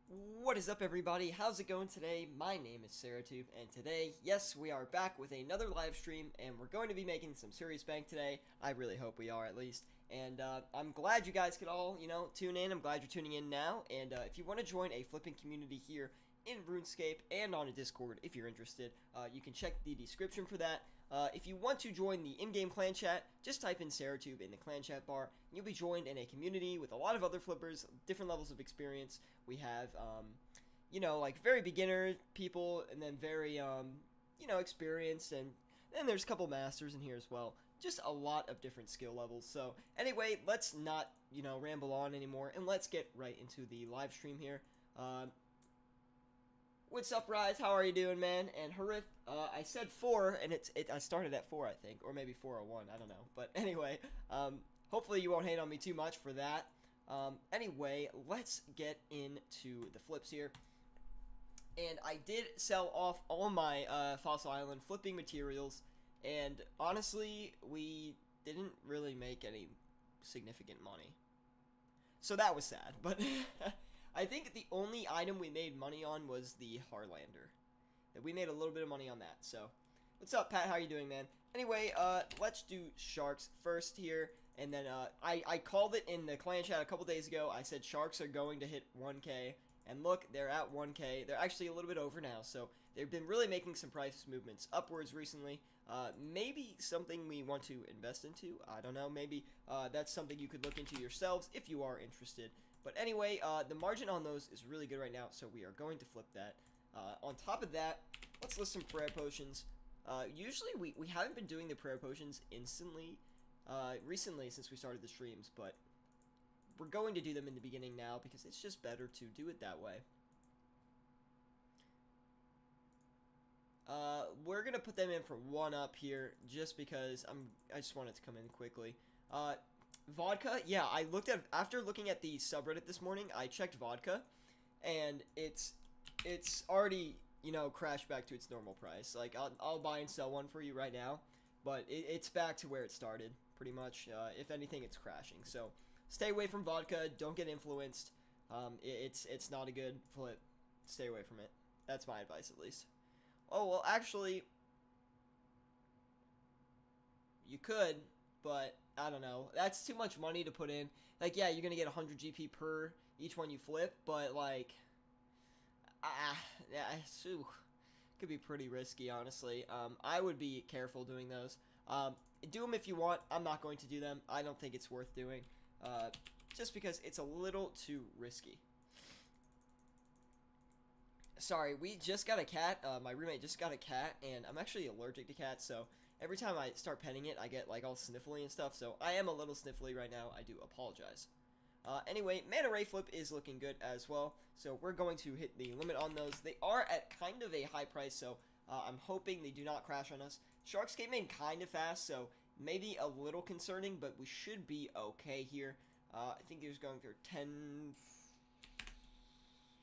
What is up, everybody? How's it going today? My name is Syratube, and today, yes, we are back with another live stream, and we're going to be making some serious bank today. I really hope we are, at least. And I'm glad you guys could all, tune in. I'm glad you're tuning in now. And if you want to join a flipping community here in RuneScape and on a Discord, if you're interested, you can check the description for that. If you want to join the in-game clan chat, just type in Syratube in the clan chat bar, and you'll be joined in a community with a lot of other flippers, different levels of experience. We have, like very beginner people, and then very, experienced, and then there's a couple masters in here as well. Just a lot of different skill levels. So anyway, let's not, ramble on anymore, and let's get right into the live stream here. What's up, Rise? How are you doing, man? And Harith, I said 4, and I started at 4, I think, or maybe 4:01, I don't know. But anyway, hopefully you won't hate on me too much for that. Anyway, let's get into the flips here. And I did sell off all my Fossil Island flipping materials, and honestly, we didn't really make any significant money. So that was sad, but I think the only item we made money on was the Harlander. We made a little bit of money on that, so. What's up, Pat? How you doing, man? Anyway, let's do sharks first here, and then I called it in the clan chat a couple days ago. I said sharks are going to hit 1K, and look, they're at 1K. They're actually a little bit over now, so they've been really making some price movements upwards recently. Maybe something we want to invest into. I don't know. Maybe that's something you could look into yourselves if you are interested. But anyway, the margin on those is really good right now, so we are going to flip that. On top of that, let's list some prayer potions. Usually we haven't been doing the prayer potions recently since we started the streams, but we're going to do them in the beginning now because it's just better to do it that way. We're gonna put them in for 1 up here just because I just want it to come in quickly. Vodka, yeah, after looking at the subreddit this morning, I checked vodka, and it's already, crashed back to its normal price. Like, I'll buy and sell one for you right now, but it's back to where it started, pretty much. If anything, it's crashing. So, stay away from vodka, don't get influenced. It's not a good flip. Stay away from it. That's my advice, at least. Oh, well, actually, you could, but I don't know. That's too much money to put in. Like, yeah, you're gonna get 100 GP per each one you flip, but like, yeah, could be pretty risky, honestly. I would be careful doing those. Do them if you want. I'm not going to do them. I don't think it's worth doing, just because it's a little too risky. Sorry, we just got a cat. My roommate just got a cat, and I'm actually allergic to cats, so every time I start petting it, I get, like, all sniffly and stuff, so I am a little sniffly right now. I do apologize. Anyway, Mana Ray Flip is looking good as well, so we're going to hit the limit on those. They are at kind of a high price, so I'm hoping they do not crash on us. Sharks came in kind of fast, so maybe a little concerning, but we should be okay here. I think he was going through 10...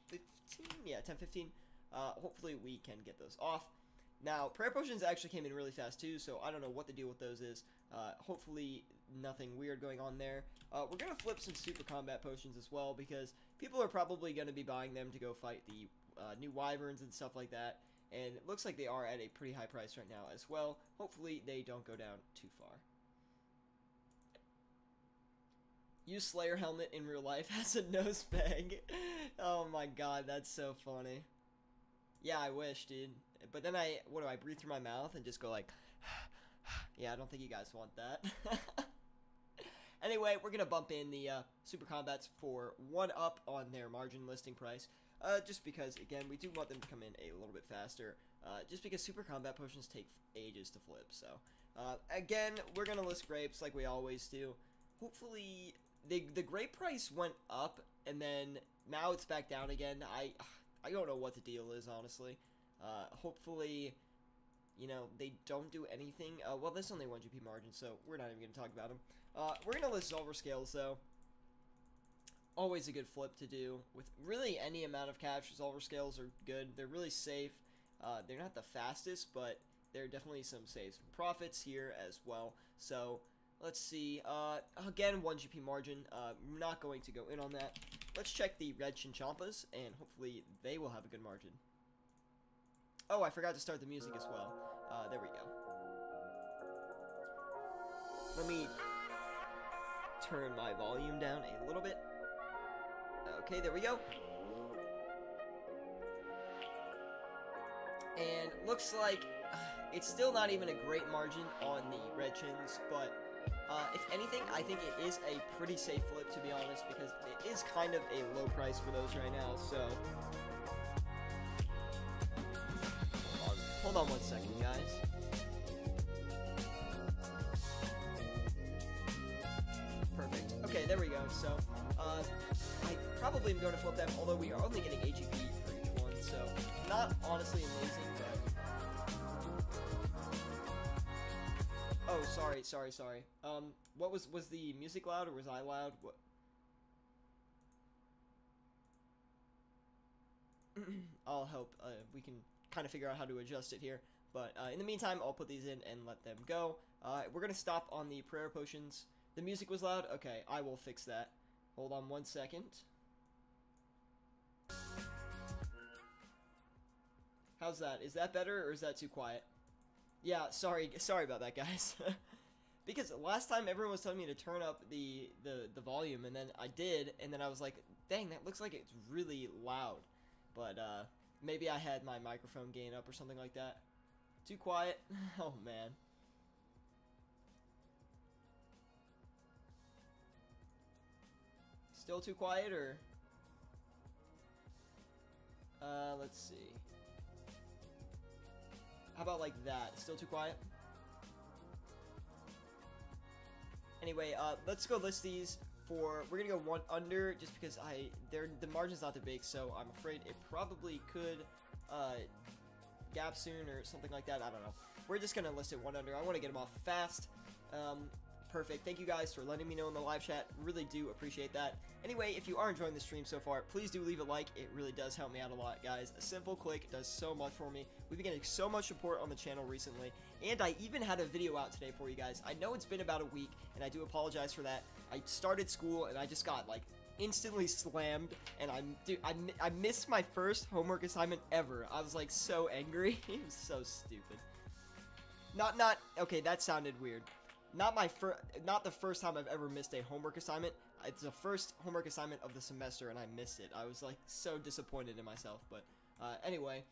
15? Yeah, 10, 15. Hopefully we can get those off. Now, prayer potions actually came in really fast too, so I don't know what the deal with those is. Hopefully nothing weird going on there. We're going to flip some super combat potions as well, because people are probably going to be buying them to go fight the new wyverns and stuff like that. And it looks like they are at a pretty high price right now as well. Hopefully they don't go down too far. Use Slayer helmet in real life as a nose bag. Oh my god, that's so funny. Yeah, I wish, dude. But then what do I breathe through my mouth and just go like, yeah, I don't think you guys want that. Anyway, we're gonna bump in the super combats for 1 up on their margin listing price. Just because, again, we do want them to come in a little bit faster. Just because super combat potions take ages to flip. So, again, we're gonna list grapes like we always do. Hopefully, the grape price went up, and then now it's back down again. I don't know what the deal is, honestly. Hopefully, they don't do anything. Well, there's only 1 GP margin, so we're not even going to talk about them. We're going to list Zolver Scales, though. Always a good flip to do. With really any amount of cash, Zolver Scales are good. They're really safe. They're not the fastest, but there are definitely some saves and profits here as well. So, let's see. Again, 1 GP margin. I'm not going to go in on that. let's check the red Chinchampas, and hopefully they will have a good margin. Oh, I forgot to start the music as well. There we go. Let me turn my volume down a little bit. Okay, there we go. And looks like it's still not even a great margin on the red chins, but if anything, I think it is a pretty safe flip, to be honest, because it is kind of a low price for those right now, so... Hold on 1 second, guys. Perfect. Okay, there we go. So, I probably am going to flip them, although we are only getting AGP for each one, so not honestly amazing, but... Oh, sorry. What was the music loud, or was I loud? What? I'll help. We can kind of figure out how to adjust it here. But in the meantime, I'll put these in and let them go. We're going to stop on the prayer potions. The music was loud? Okay, I will fix that. Hold on 1 second. How's that? Is that better, or is that too quiet? Yeah, sorry about that, guys. Because last time everyone was telling me to turn up the volume, and then I did, and then I was like, dang, that looks like it's really loud. But, maybe I had my microphone gain up or something like that. Too quiet? Oh, man. Still too quiet, or? Let's see. How about like that? Still too quiet? Anyway, let's go list these for... We're gonna go one under, just because the margin's not that big, so I'm afraid it probably could gap soon or something like that. I don't know. We're just gonna list it one under. I want to get them off fast. Perfect. Thank you guys for letting me know in the live chat. Really do appreciate that. Anyway, if you are enjoying the stream so far, please do leave a like. It really does help me out a lot, guys. A simple click does so much for me. We've been getting so much support on the channel recently, and I even had a video out today for you guys. I know it's been about a week, and I do apologize for that. I started school, and I just got, like, instantly slammed, and I missed my first homework assignment ever. I was, like, so angry. It was so stupid. Okay, that sounded weird. Not the first time I've ever missed a homework assignment. It's the first homework assignment of the semester, and I missed it. I was, like, so disappointed in myself. But, anyway,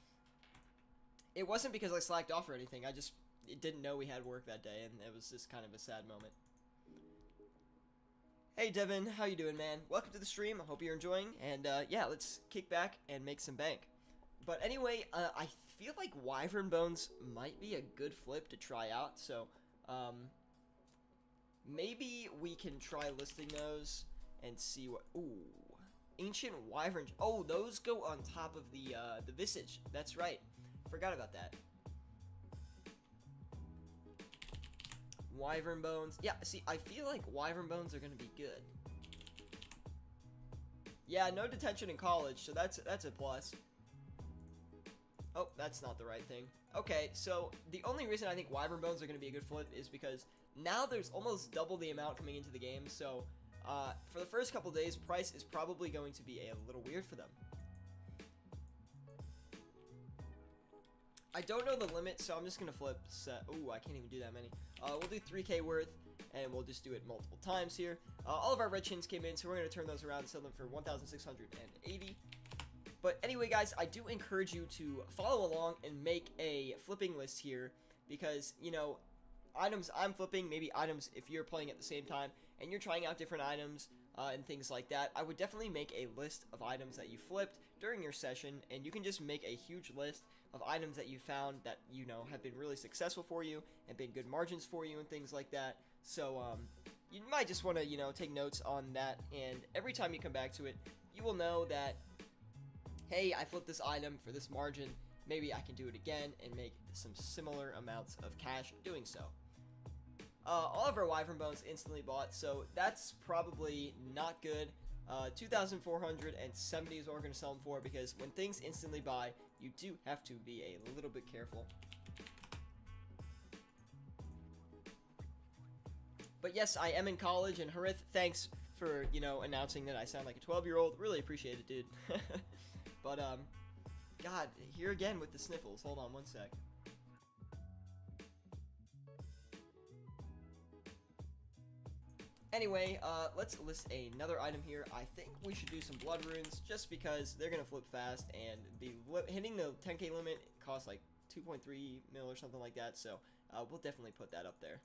it wasn't because I slacked off or anything. I just didn't know we had work that day, and it was just kind of a sad moment. Hey, Devin. How you doing, man? Welcome to the stream. I hope you're enjoying. And, yeah, let's kick back and make some bank. But anyway, I feel like Wyvern Bones might be a good flip to try out. So, maybe we can try listing those and see what... Ooh, Ancient Wyvern... Oh, those go on top of the Visage. That's right. Forgot about that. Wyvern Bones. Yeah, see, I feel like Wyvern Bones are going to be good. Yeah, no detention in college, so that's a plus. Oh, that's not the right thing. Okay, so the only reason I think Wyvern Bones are going to be a good flip is because... Now there's almost double the amount coming into the game, so for the first couple days, price is probably going to be a little weird for them. I don't know the limit, so I'm just going to flip set. Ooh, I can't even do that many. We'll do 3K worth, and we'll just do it multiple times here. All of our red chins came in, so we're going to turn those around and sell them for 1,680. But anyway, guys, I do encourage you to follow along and make a flipping list here, because, you know, items I'm flipping, maybe items if you're playing at the same time and you're trying out different items and things like that, I would definitely make a list of items that you flipped during your session, and you can just make a huge list of items that you found that, you know, have been really successful for you and been good margins for you and things like that. So you might just want to, you know, take notes on that, and every time you come back to it, you will know that, hey, I flipped this item for this margin, maybe I can do it again and make some similar amounts of cash doing so. All of our Wyvern Bones instantly bought, so that's probably not good. 2,470 is what we're going to sell them for, because when things instantly buy, you do have to be a little bit careful. But yes, I am in college, and Harith, thanks for, you know, announcing that I sound like a 12-year-old. Really appreciate it, dude. But, God, here again with the sniffles. Hold on one sec. Anyway, let's list another item here. I think we should do some blood runes, just because they're gonna flip fast, and hitting the 10k limit costs like 2.3 mil or something like that, so we'll definitely put that up there.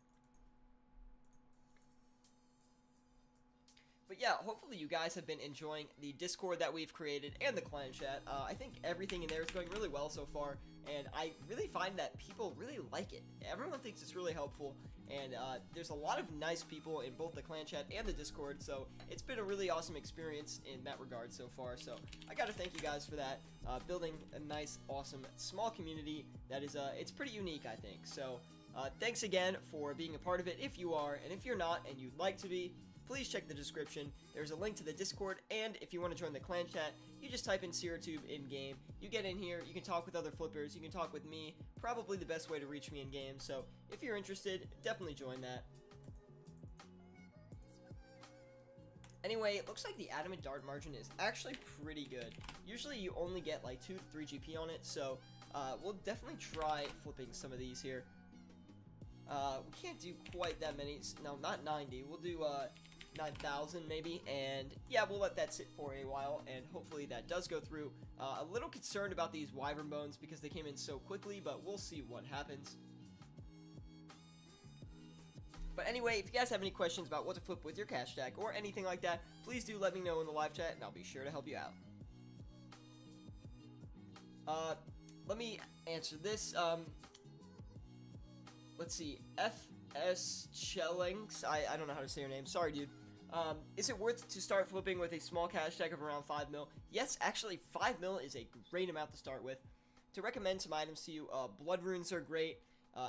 But yeah, hopefully you guys have been enjoying the Discord that we've created and the clan chat. I think everything in there is going really well so far, and I really find that people really like it. Everyone thinks it's really helpful, and there's a lot of nice people in both the clan chat and the Discord, so it's been a really awesome experience in that regard so far. So I gotta thank you guys for that, building a nice, awesome, small community that is, it's pretty unique, I think. So thanks again for being a part of it if you are, and if you're not and you'd like to be, please check the description. There's a link to the Discord, and if you want to join the clan chat, you just type in Syratube in-game. You get in here, you can talk with other flippers, you can talk with me, probably the best way to reach me in-game, so if you're interested, definitely join that. Anyway, it looks like the adamant dart margin is actually pretty good. Usually you only get like 2 to 3 GP on it, so we'll definitely try flipping some of these here. We can't do quite that many, no, not 90, we'll do 9,000 maybe, and yeah, we'll let that sit for a while, and hopefully that does go through. A little concerned about these wyvern bones because they came in so quickly, but we'll see what happens. But anyway, if you guys have any questions about what to flip with your cash stack or anything like that, please do let me know in the live chat, and I'll be sure to help you out. Let me answer this. Let's see, FS Chellings, I don't know how to say your name, sorry dude. Is it worth to start flipping with a small cash stack of around 5 mil? Yes, actually 5 mil is a great amount to start with. To recommend some items to you, blood runes are great,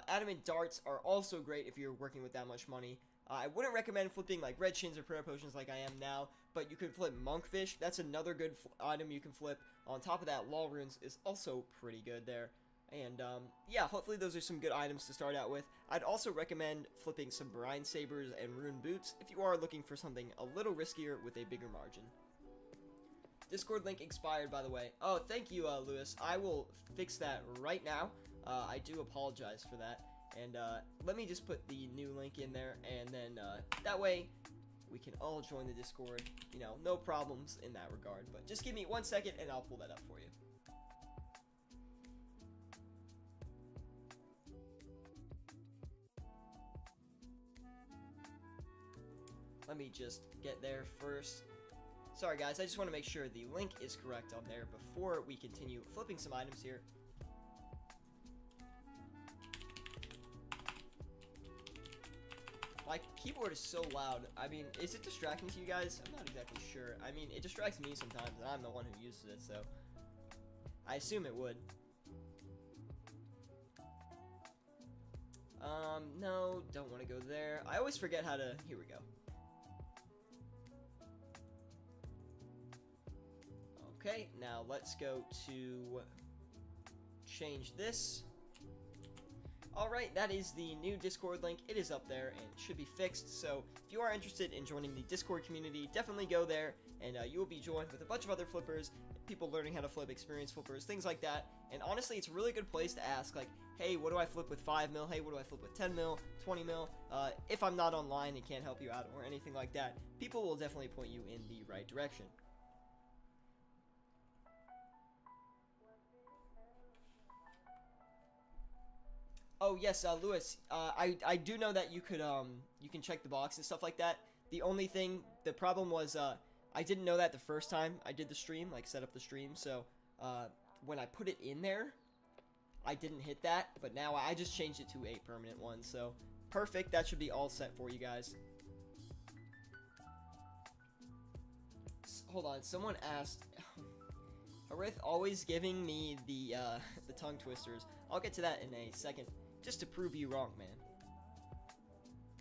adamant darts are also great if you're working with that much money. I wouldn't recommend flipping like red shins or prayer potions like I am now, but you can flip monkfish, that's another good item you can flip. On top of that, law runes is also pretty good there. And, yeah, hopefully those are some good items to start out with. I'd also recommend flipping some brine sabers and rune boots if you are looking for something a little riskier with a bigger margin. Discord link expired, by the way. Oh, thank you, Lewis. I will fix that right now. I do apologize for that. And, let me just put the new link in there, and then, that way we can all join the Discord. You know, no problems in that regard. But just give me 1 second, and I'll pull that up for you. Let me just get there first. Sorry guys, I just want to make sure the link is correct on there before we continue flipping some items here. My keyboard is so loud. I mean, is it distracting to you guys? I'm not exactly sure. I mean, it distracts me sometimes, and I'm the one who uses it, so I assume it would. No, don't want to go there. I always forget how to... Here we go. Okay, now let's go to change this. Alright, that is the new Discord link. It is up there and it should be fixed. So if you are interested in joining the Discord community, definitely go there, and you will be joined with a bunch of other flippers, people learning how to flip, experienced flippers, things like that. And honestly, it's a really good place to ask, like, hey, what do I flip with 5 mil? Hey, what do I flip with 10 mil, 20 mil? If I'm not online and can't help you out or anything like that, people will definitely point you in the right direction. Oh yes, Lewis. I do know that you could you can check the box and stuff like that. The only thing, the problem was I didn't know that the first time I did the stream, like set up the stream. So when I put it in there, I didn't hit that. But now I just changed it to a permanent one. So perfect. That should be all set for you guys. Hold on. Someone asked. Harith always giving me the tongue twisters. I'll get to that in a second. Just to prove you wrong, man.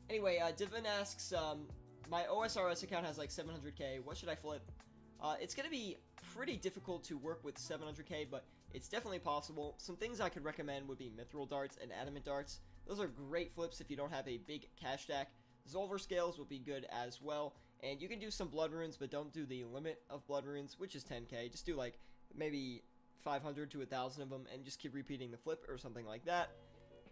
Anyway, Divin asks, my OSRS account has like 700k. What should I flip? It's going to be pretty difficult to work with 700k, but it's definitely possible. Some things I could recommend would be mithril darts and adamant darts. Those are great flips if you don't have a big cash stack. Zolver scales will be good as well. And you can do some blood runes, but don't do the limit of blood runes, which is 10k. Just do like maybe 500 to 1,000 of them, and just keep repeating the flip or something like that.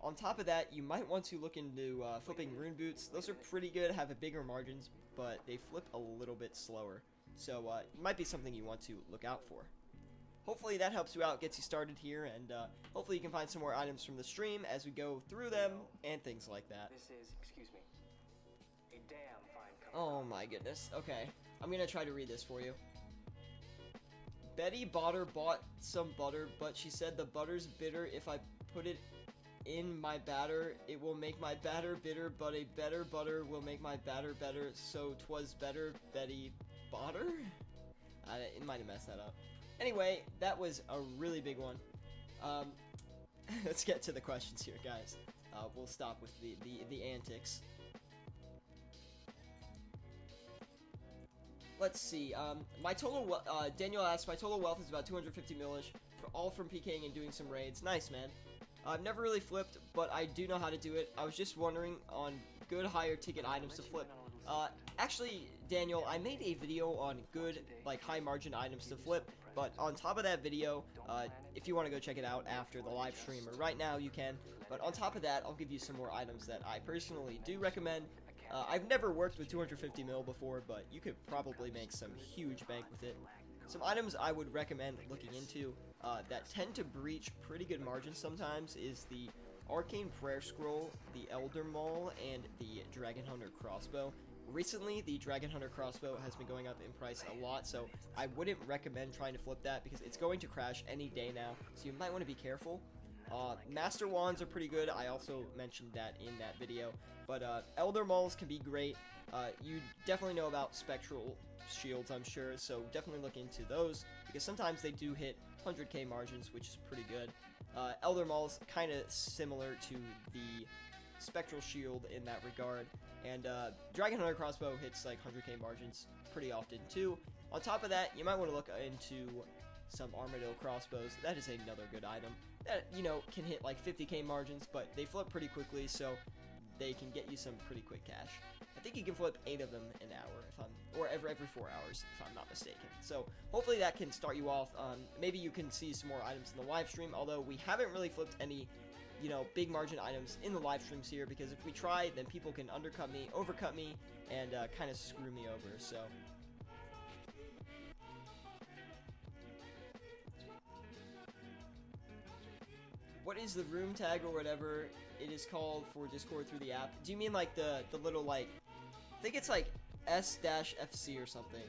On top of that, you might want to look into flipping rune boots. Those are pretty good, have a bigger margins, but they flip a little bit slower. So it might be something you want to look out for. Hopefully that helps you out, gets you started here, and hopefully you can find some more items from the stream as we go through them and things like that. This is, excuse me, a damn fine cover. Oh my goodness. Okay, I'm gonna try to read this for you. Betty Botter bought some butter, but she said the butter's bitter. If I put it in my batter, it will make my batter bitter, but a better butter will make my batter better, so 'twas better Betty Botter? It might have messed that up. Anyway, that was a really big one. Let's get to the questions here, guys. We'll stop with the antics. Let's see. My total, Daniel asks, my total wealth is about 250 millish, all from PKing and doing some raids. Nice, man. I've never really flipped, but I do know how to do it. I was just wondering on good higher ticket items to flip. Actually, Daniel, I made a video on good, like, high margin items to flip, but on top of that video, if you want to go check it out after the live stream, or right now, you can. But on top of that, I'll give you some more items that I personally do recommend. I've never worked with 250 mil before, but you could probably make some huge bank with it. Some items I would recommend looking into that tend to breach pretty good margins sometimes is the Arcane Prayer Scroll, the Elder Maul, and the Dragon Hunter Crossbow. Recently, the Dragon Hunter Crossbow has been going up in price a lot, so I wouldn't recommend trying to flip that because it's going to crash any day now, so you might want to be careful. Master Wands are pretty good. I also mentioned that in that video. But Elder Mauls can be great. You definitely know about Spectral Shields, I'm sure, so definitely look into those because sometimes they do hit 100k margins, which is pretty good. Elder Mauls kind of similar to the Spectral Shield in that regard. And Dragon Hunter Crossbow hits like 100k margins pretty often too. On top of that, you might want to look into some Armadillo Crossbows. That is another good item that, you know, can hit like 50k margins, but they flip pretty quickly, so they can get you some pretty quick cash. I think you can flip 8 of them an hour, or every 4 hours, if I'm not mistaken. So hopefully that can start you off. Maybe you can see some more items in the live stream, although we haven't really flipped any, you know, big margin items in the live streams here, because if we try, then people can undercut me, overcut me, and kind of screw me over, so. What is the room tag or whatever it is called for Discord through the app? Do you mean like the little, like, I think it's like S-FC or something.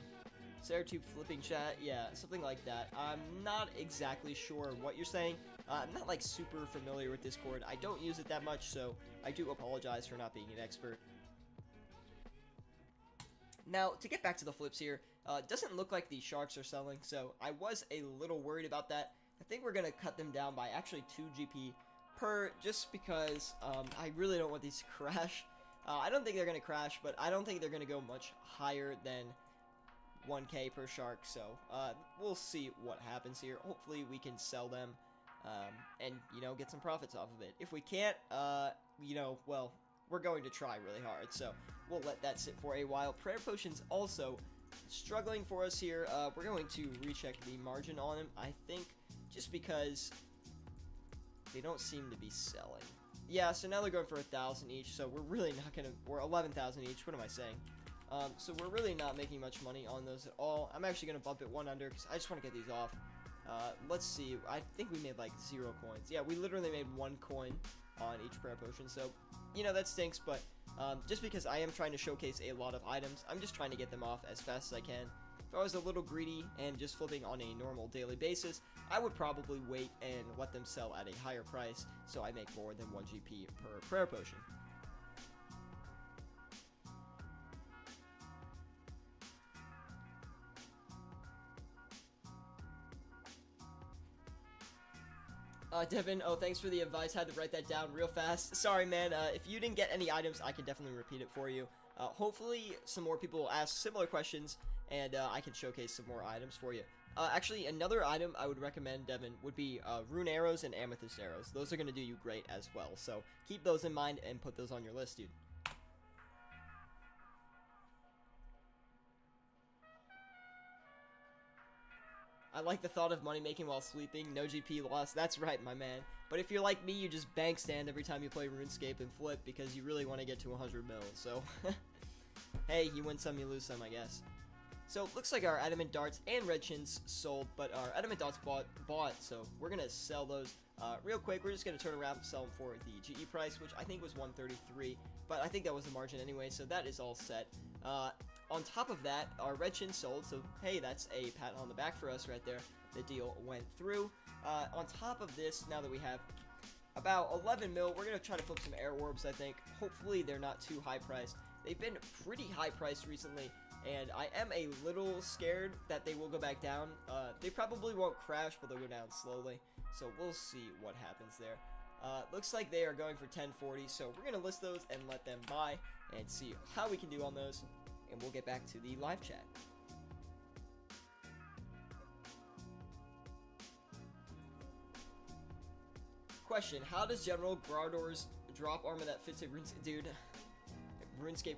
Syratube flipping chat, yeah, something like that. I'm not exactly sure what you're saying. I'm not like super familiar with Discord. I don't use it that much, so I do apologize for not being an expert. Now, to get back to the flips here, it doesn't look like the sharks are selling, so I was a little worried about that. I think we're going to cut them down by actually 2 GP per, just because I really don't want these to crash. I don't think they're going to crash, but I don't think they're going to go much higher than 1k per shark, so we'll see what happens here. Hopefully we can sell them and, you know, get some profits off of it. If we can't, you know, well, we're going to try really hard, so we'll let that sit for a while. Prayer Potions also struggling for us here. We're going to recheck the margin on them, I think, just because they don't seem to be selling. Yeah, so now they're going for 1,000 each, so we're really not gonna, we're 11,000 each, what am I saying? So we're really not making much money on those at all. I'm actually gonna bump it 1 under, because I just want to get these off. Let's see, I think we made like 0 coins. Yeah, we literally made 1 coin on each prayer potion, so, you know, that stinks, but just because I am trying to showcase a lot of items, I'm just trying to get them off as fast as I can. If I was a little greedy and just flipping on a normal daily basis, I would probably wait and let them sell at a higher price so I make more than 1 GP per prayer potion. Devin, oh, thanks for the advice. Had to write that down real fast. Sorry, man. If you didn't get any items, I can definitely repeat it for you. Hopefully, some more people will ask similar questions, and I can showcase some more items for you. Actually, another item I would recommend, Devin, would be rune arrows and amethyst arrows. Those are going to do you great as well, so keep those in mind and put those on your list, dude. I like the thought of money making while sleeping. No GP loss. That's right, my man. But if you're like me, you just bank stand every time you play RuneScape and flip because you really want to get to 100 mil. So, hey, you win some, you lose some, I guess. So, looks like our Adamant Darts and Red Chins sold, but our Adamant Darts bought, so we're going to sell those real quick. We're just going to turn around and sell them for the GE price, which I think was 133, but I think that was the margin anyway, so that is all set. On top of that, our Red Chin sold, so hey, that's a pat on the back for us right there. The deal went through. On top of this, now that we have about 11 mil, we're going to try to flip some Air Orbs, I think. Hopefully they're not too high priced. They've been pretty high priced recently, and I am a little scared that they will go back down. They probably won't crash, but they'll go down slowly, so we'll see what happens there. Looks like they are going for 1040, so we're going to list those and let them buy and see how we can do on those, and we'll get back to the live chat. Question, how does General Grardor's drop armor that fits a RuneScape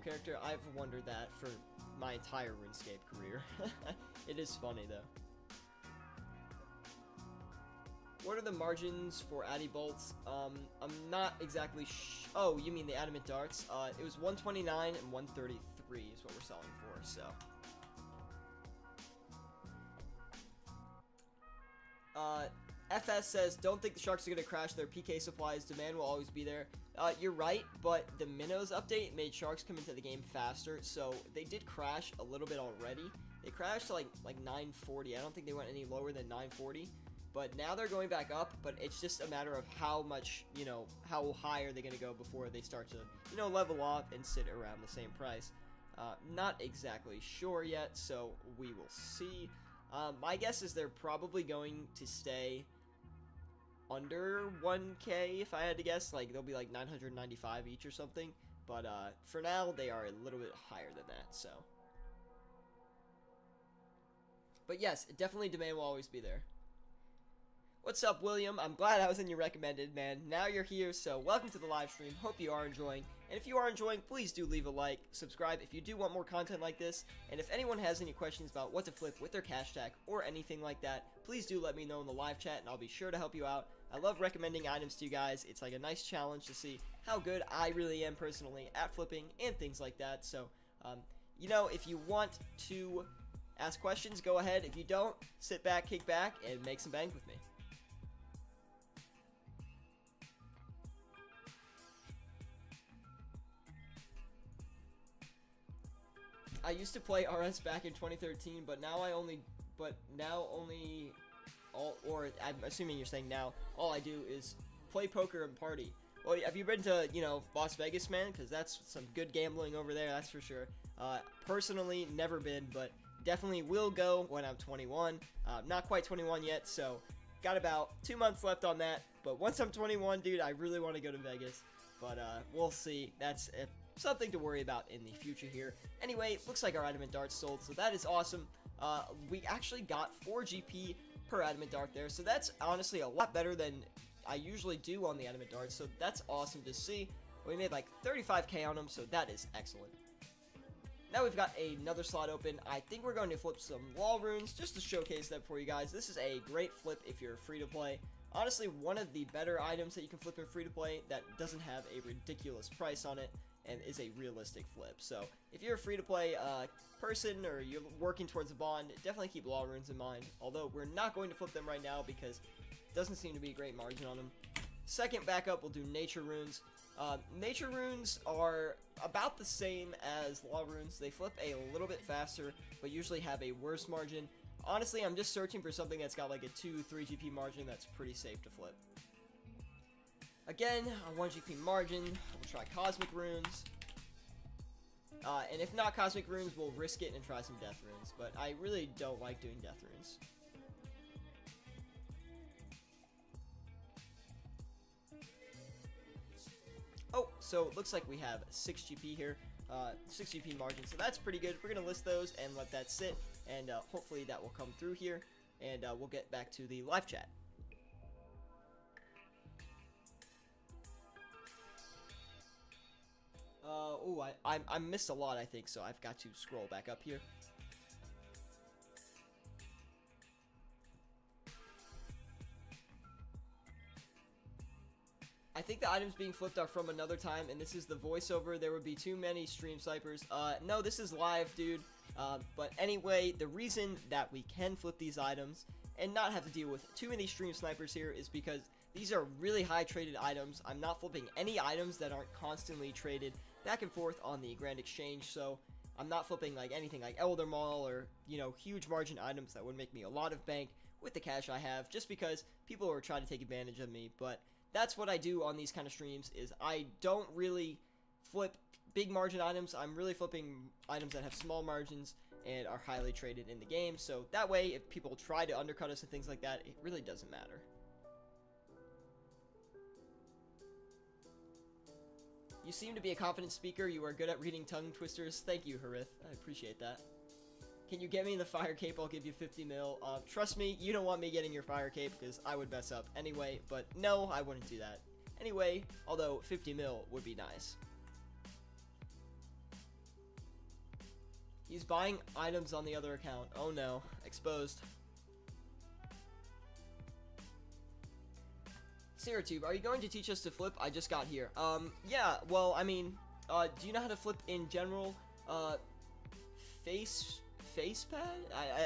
character? I've wondered that for my entire RuneScape career. It is funny, though. What are the margins for Addy Bolts? I'm not exactly oh, you mean the Adamant Darts? It was 129 and 133 is what we're selling for, so. FS says, don't think the Sharks are going to crash their PK supplies. Demand will always be there. You're right, but the Minnows update made Sharks come into the game faster, so they did crash a little bit already. They crashed to like 940. I don't think they went any lower than 940. But now they're going back up, but it's just a matter of how much, how high are they going to go before they start to, level off and sit around the same price. Not exactly sure yet, so we will see. My guess is they're probably going to stay under 1K, if I had to guess. Like, they'll be like 995 each or something. But for now, they are a little bit higher than that, so. But yes, definitely demand will always be there. What's up, William? I'm glad I was in your recommended, man. Now you're here, so welcome to the live stream. Hope you are enjoying. And if you are enjoying, please do leave a like, subscribe if you do want more content like this. And if anyone has any questions about what to flip with their cash stack or anything like that, please do let me know in the live chat, and I'll be sure to help you out. I love recommending items to you guys. It's like a nice challenge to see how good I really am personally at flipping and things like that. So, if you want to ask questions, go ahead. If you don't, sit back, kick back, and make some bank with me. I used to play RS back in 2013, but now I'm assuming you're saying now, all I do is play poker and party. Well, have you been to, Las Vegas, man? Because that's some good gambling over there, that's for sure. Personally, never been, but definitely will go when I'm 21. Not quite 21 yet, so got about 2 months left on that. But once I'm 21, dude, I really want to go to Vegas. But we'll see. That's something to worry about in the future here. Anyway, looks like our Adamant Darts sold, so that is awesome. We actually got 4 GP per Adamant Dart there, so that's honestly a lot better than I usually do on the Adamant Darts, so that's awesome to see. We made like 35k on them, so that is excellent. Now we've got another slot open. I think we're going to flip some wall runes just to showcase that for you guys. This is a great flip if you're free to play. Honestly, one of the better items that you can flip in free to play that doesn't have a ridiculous price on it and is a realistic flip. So if you're a free to play person or you're working towards a bond, definitely keep wall runes in mind. Although we're not going to flip them right now because it doesn't seem to be a great margin on them. Second backup, we'll do nature runes. Nature runes are about the same as law runes. They flip a little bit faster, but usually have a worse margin. Honestly, I'm just searching for something that's got like a 2-3 GP margin that's pretty safe to flip. Again, a 1 GP margin, we'll try Cosmic Runes. And if not Cosmic Runes, we'll risk it and try some Death Runes. But I really don't like doing Death Runes. Oh, so it looks like we have 6 GP here, 6 GP margin, so that's pretty good. We're going to list those and let that sit, and hopefully that will come through here, and we'll get back to the live chat. Oh, I missed a lot, I think, so I've got to scroll back up here. I think the items being flipped are from another time, and this is the voiceover. There would be too many stream snipers. No, this is live, dude. But anyway, the reason that we can flip these items and not have to deal with too many stream snipers here is because these are really high traded items. I'm not flipping any items that aren't constantly traded back and forth on the Grand Exchange, so I'm not flipping like anything like Elder Mall or, you know, huge margin items that would make me a lot of bank with the cash I have, just because people are trying to take advantage of me. But that's what I do on these kind of streams, is I don't really flip big margin items. I'm really flipping items that have small margins and are highly traded in the game, so that way if people try to undercut us and things like that, it really doesn't matter. You seem to be a confident speaker. You are good at reading tongue twisters. Thank you, Harith. I appreciate that. Can you get me the fire cape? I'll give you 50 mil. Trust me, you don't want me getting your fire cape because I would mess up anyway, but no, I wouldn't do that. Anyway, although 50 mil would be nice. He's buying items on the other account. Oh no, exposed. Syratube, are you going to teach us to flip? I just got here. Yeah, well, I mean, do you know how to flip in general? Facepad?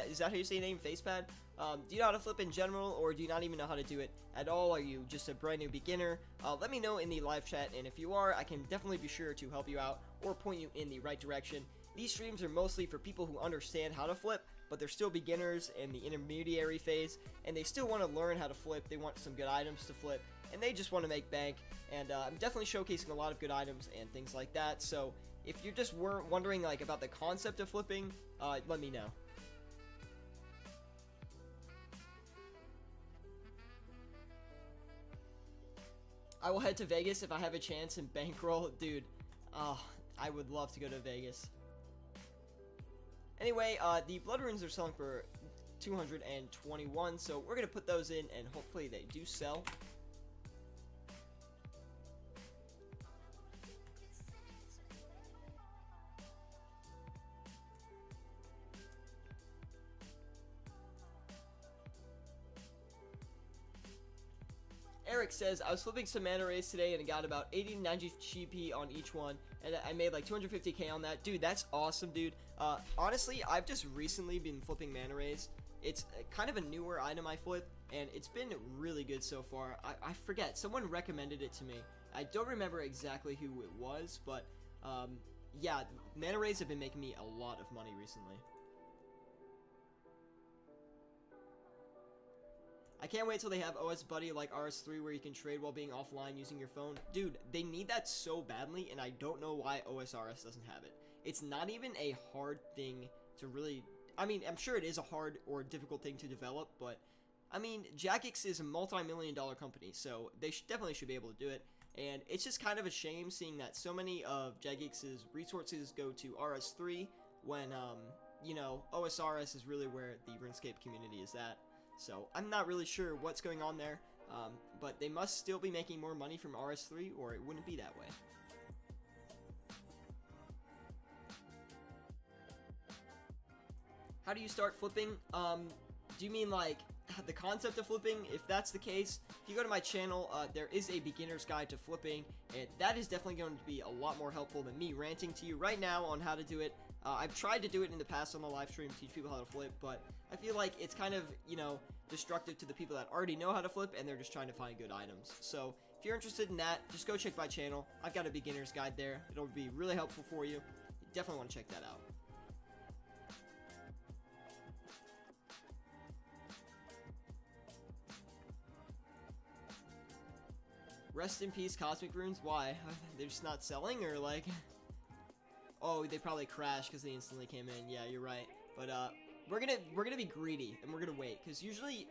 Is that how you say your name? Facepad? Do you know how to flip in general, or do you not even know how to do it at all? Are you just a brand new beginner? Let me know in the live chat, and if you are, I can definitely be sure to help you out or point you in the right direction. These streams are mostly for people who understand how to flip, but they're still beginners in the intermediary phase, and they still want to learn how to flip. They want some good items to flip, and they just want to make bank. And I'm definitely showcasing a lot of good items and things like that. So if you just were wondering like about the concept of flipping, let me know. I will head to Vegas if I have a chance and bankroll. Dude, I would love to go to Vegas. Anyway, the blood runes are selling for 221, so we're going to put those in, and hopefully they do sell. Eric says, I was flipping some mana rays today and got about 80 to 90 GP on each one, and I made like 250k on that. Dude, that's awesome, dude. Honestly, I've just recently been flipping mana rays. It's kind of a newer item I flip, and it's been really good so far. I forget, someone recommended it to me. I don't remember exactly who it was, but yeah, mana rays have been making me a lot of money recently. I can't wait till they have OS Buddy like RS3 where you can trade while being offline using your phone. Dude, they need that so badly, and I don't know why OSRS doesn't have it. It's not even a hard thing to really... I mean, I'm sure it is a hard or difficult thing to develop, but... I mean, Jagex is a multi-million-dollar company, so they definitely should be able to do it. And it's just kind of a shame seeing that so many of Jagex's resources go to RS3 when, you know, OSRS is really where the RuneScape community is at. So, I'm not really sure what's going on there, but they must still be making more money from RS3, or it wouldn't be that way. How do you start flipping? Do you mean, like, the concept of flipping? If that's the case, if you go to my channel, there is a beginner's guide to flipping, and that is definitely going to be a lot more helpful than me ranting to you right now on how to do it. I've tried to do it in the past on the live stream, teach people how to flip, but I feel like it's kind of, you know, destructive to the people that already know how to flip, and they're just trying to find good items. So, if you're interested in that, just go check my channel. I've got a beginner's guide there. It'll be really helpful for you. You definitely want to check that out. Rest in peace, Cosmic Runes. Why? They're just not selling, or like... Oh, they probably crashed because they instantly came in. Yeah, you're right. But we're gonna be greedy, and we're gonna wait, because usually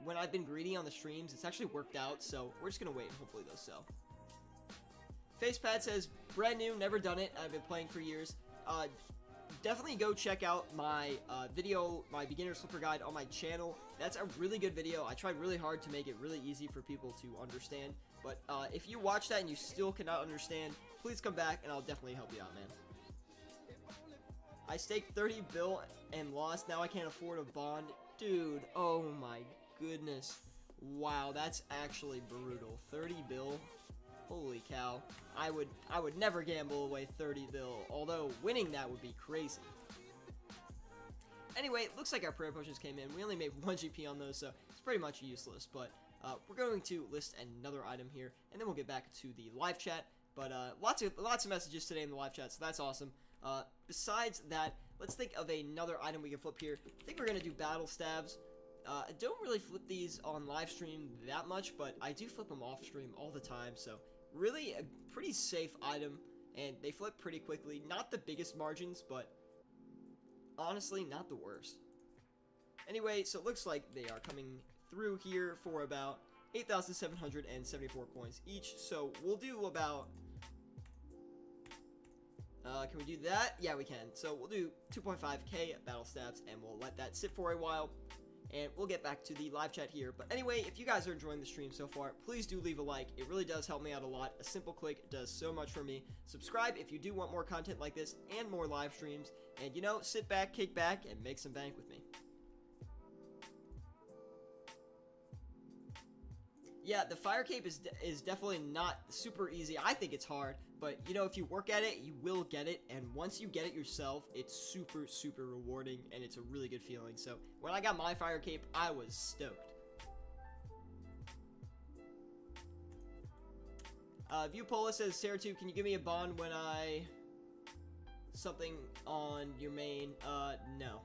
when I've been greedy on the streams, it's actually worked out. So we're just gonna wait, and hopefully those sell. Facepad says, brand new, never done it. I've been playing for years. Definitely go check out my video, my beginner flipper guide on my channel. That's a really good video. I tried really hard to make it really easy for people to understand. But if you watch that and you still cannot understand, please come back and I'll definitely help you out, man. I staked 30 bill and lost. Now I can't afford a bond. Dude, oh my goodness. Wow, that's actually brutal. 30 bill. Holy cow. I would never gamble away 30 bill, although winning that would be crazy. Anyway, it looks like our prayer potions came in. We only made 1 GP on those, so it's pretty much useless, but we're going to list another item here, and then we'll get back to the live chat. But lots of messages today in the live chat, so that's awesome. Besides that, let's think of another item we can flip here. I think we're going to do battle stabs. I don't really flip these on live stream that much, but I do flip them off stream all the time, so really a pretty safe item, and they flip pretty quickly. Not the biggest margins, but honestly, not the worst. Anyway, so it looks like they are coming through here for about 8,774 coins each, so we'll do about... can we do that? Yeah, we can. So we'll do 2.5k battle stabs, and we'll let that sit for a while, and we'll get back to the live chat here. But anyway, if you guys are enjoying the stream so far, please do leave a like. It really does help me out a lot. A simple click does so much for me. Subscribe if you do want more content like this and more live streams, and, you know, sit back, kick back, and make some bank with me. Yeah, the fire cape is definitely not super easy. I think it's hard, but, you know, if you work at it, you will get it, and once you get it yourself, it's super, super rewarding, and it's a really good feeling. So, when I got my fire cape, I was stoked. Viewpola says, Syratube, can you give me a bond when I... something on your main? No.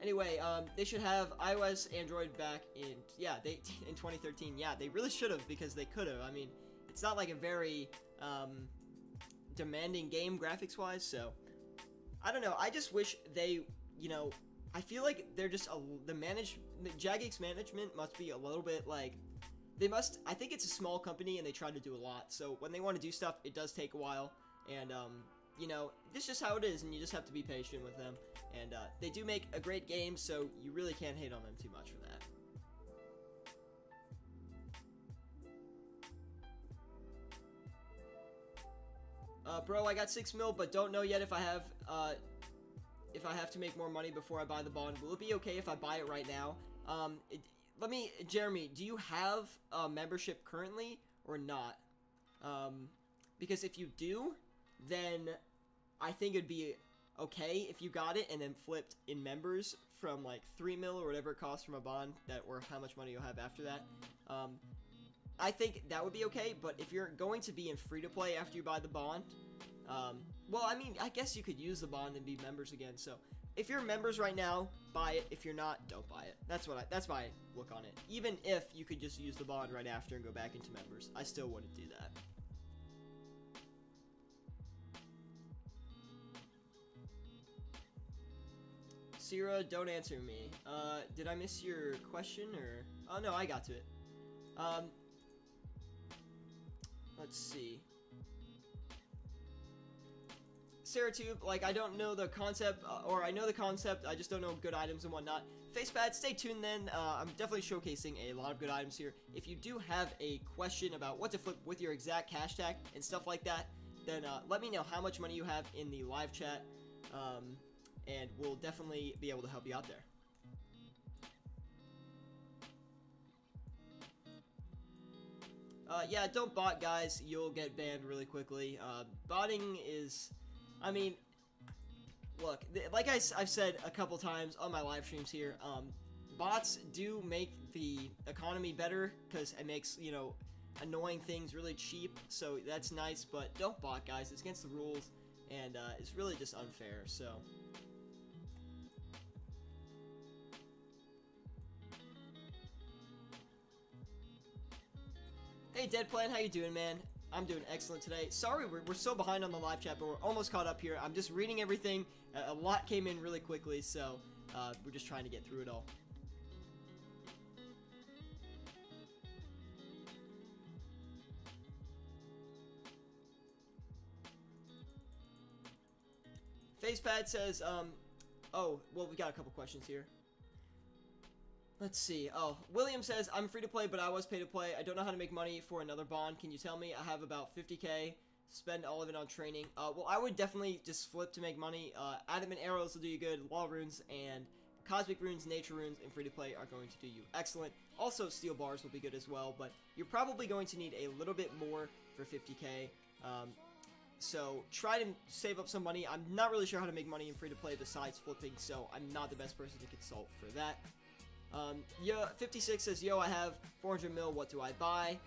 Anyway, they should have iOS, Android back in, yeah, in 2013. Yeah, they really should have, because they could have. I mean, it's not like a very, demanding game graphics-wise, so, I don't know. I just wish they, you know, I feel like they're just, the Jagex management must be a little bit, like, I think it's a small company, and they try to do a lot, so when they want to do stuff, it does take a while, and, you know, this is just how it is, and you just have to be patient with them. And they do make a great game, so you really can't hate on them too much for that. Bro, I got 6 mil, but don't know yet if I have to make more money before I buy the bond. Will it be okay if I buy it right now? Jeremy, do you have a membership currently or not? Because if you do, then I think it'd be okay if you got it and then flipped in members from like 3 mil or whatever it costs from a bond, or how much money you'll have after that. I think that would be okay, but if you're going to be in free-to-play after you buy the bond, well, I mean, I guess you could use the bond and be members again, so if you're members right now, buy it. If you're not, don't buy it. That's my look on it. Even if you could just use the bond right after and go back into members, I still wouldn't do that. Sierra, don't answer me. Did I miss your question, or... Oh, no, I got to it. Let's see. Syratube, like, I don't know the concept, or I know the concept, I just don't know good items and whatnot. Facepad, stay tuned then. I'm definitely showcasing a lot of good items here. If you do have a question about what to flip with your exact cash tag and stuff like that, then let me know how much money you have in the live chat, and we'll definitely be able to help you out there. Yeah, don't bot, guys. You'll get banned really quickly. Botting is... I mean, look, like I've said a couple times on my live streams here, bots do make the economy better, because it makes, you know, annoying things really cheap, so that's nice, but don't bot, guys. It's against the rules, and it's really just unfair, so... Hey, Deadplan, how you doing, man? I'm doing excellent today. Sorry, we're so behind on the live chat, but we're almost caught up here. I'm just reading everything. A lot came in really quickly, so we're just trying to get through it all. Facepad says, oh, well, we got a couple questions here. Let's see. Oh, William says, I'm free to play, but I was pay to play. I don't know how to make money for another bond. Can you tell me? I have about 50k. Spend all of it on training. Well, I would definitely just flip to make money. Adamant arrows will do you good. Wall runes and Cosmic Runes, Nature Runes, and free-to-play are going to do you excellent. Also, Steel Bars will be good as well, but you're probably going to need a little bit more for 50k. So try to save up some money. I'm not really sure how to make money in free-to-play besides flipping, so I'm not the best person to consult for that. Yeah, 56 says, yo, I have 400 mil, what do I buy?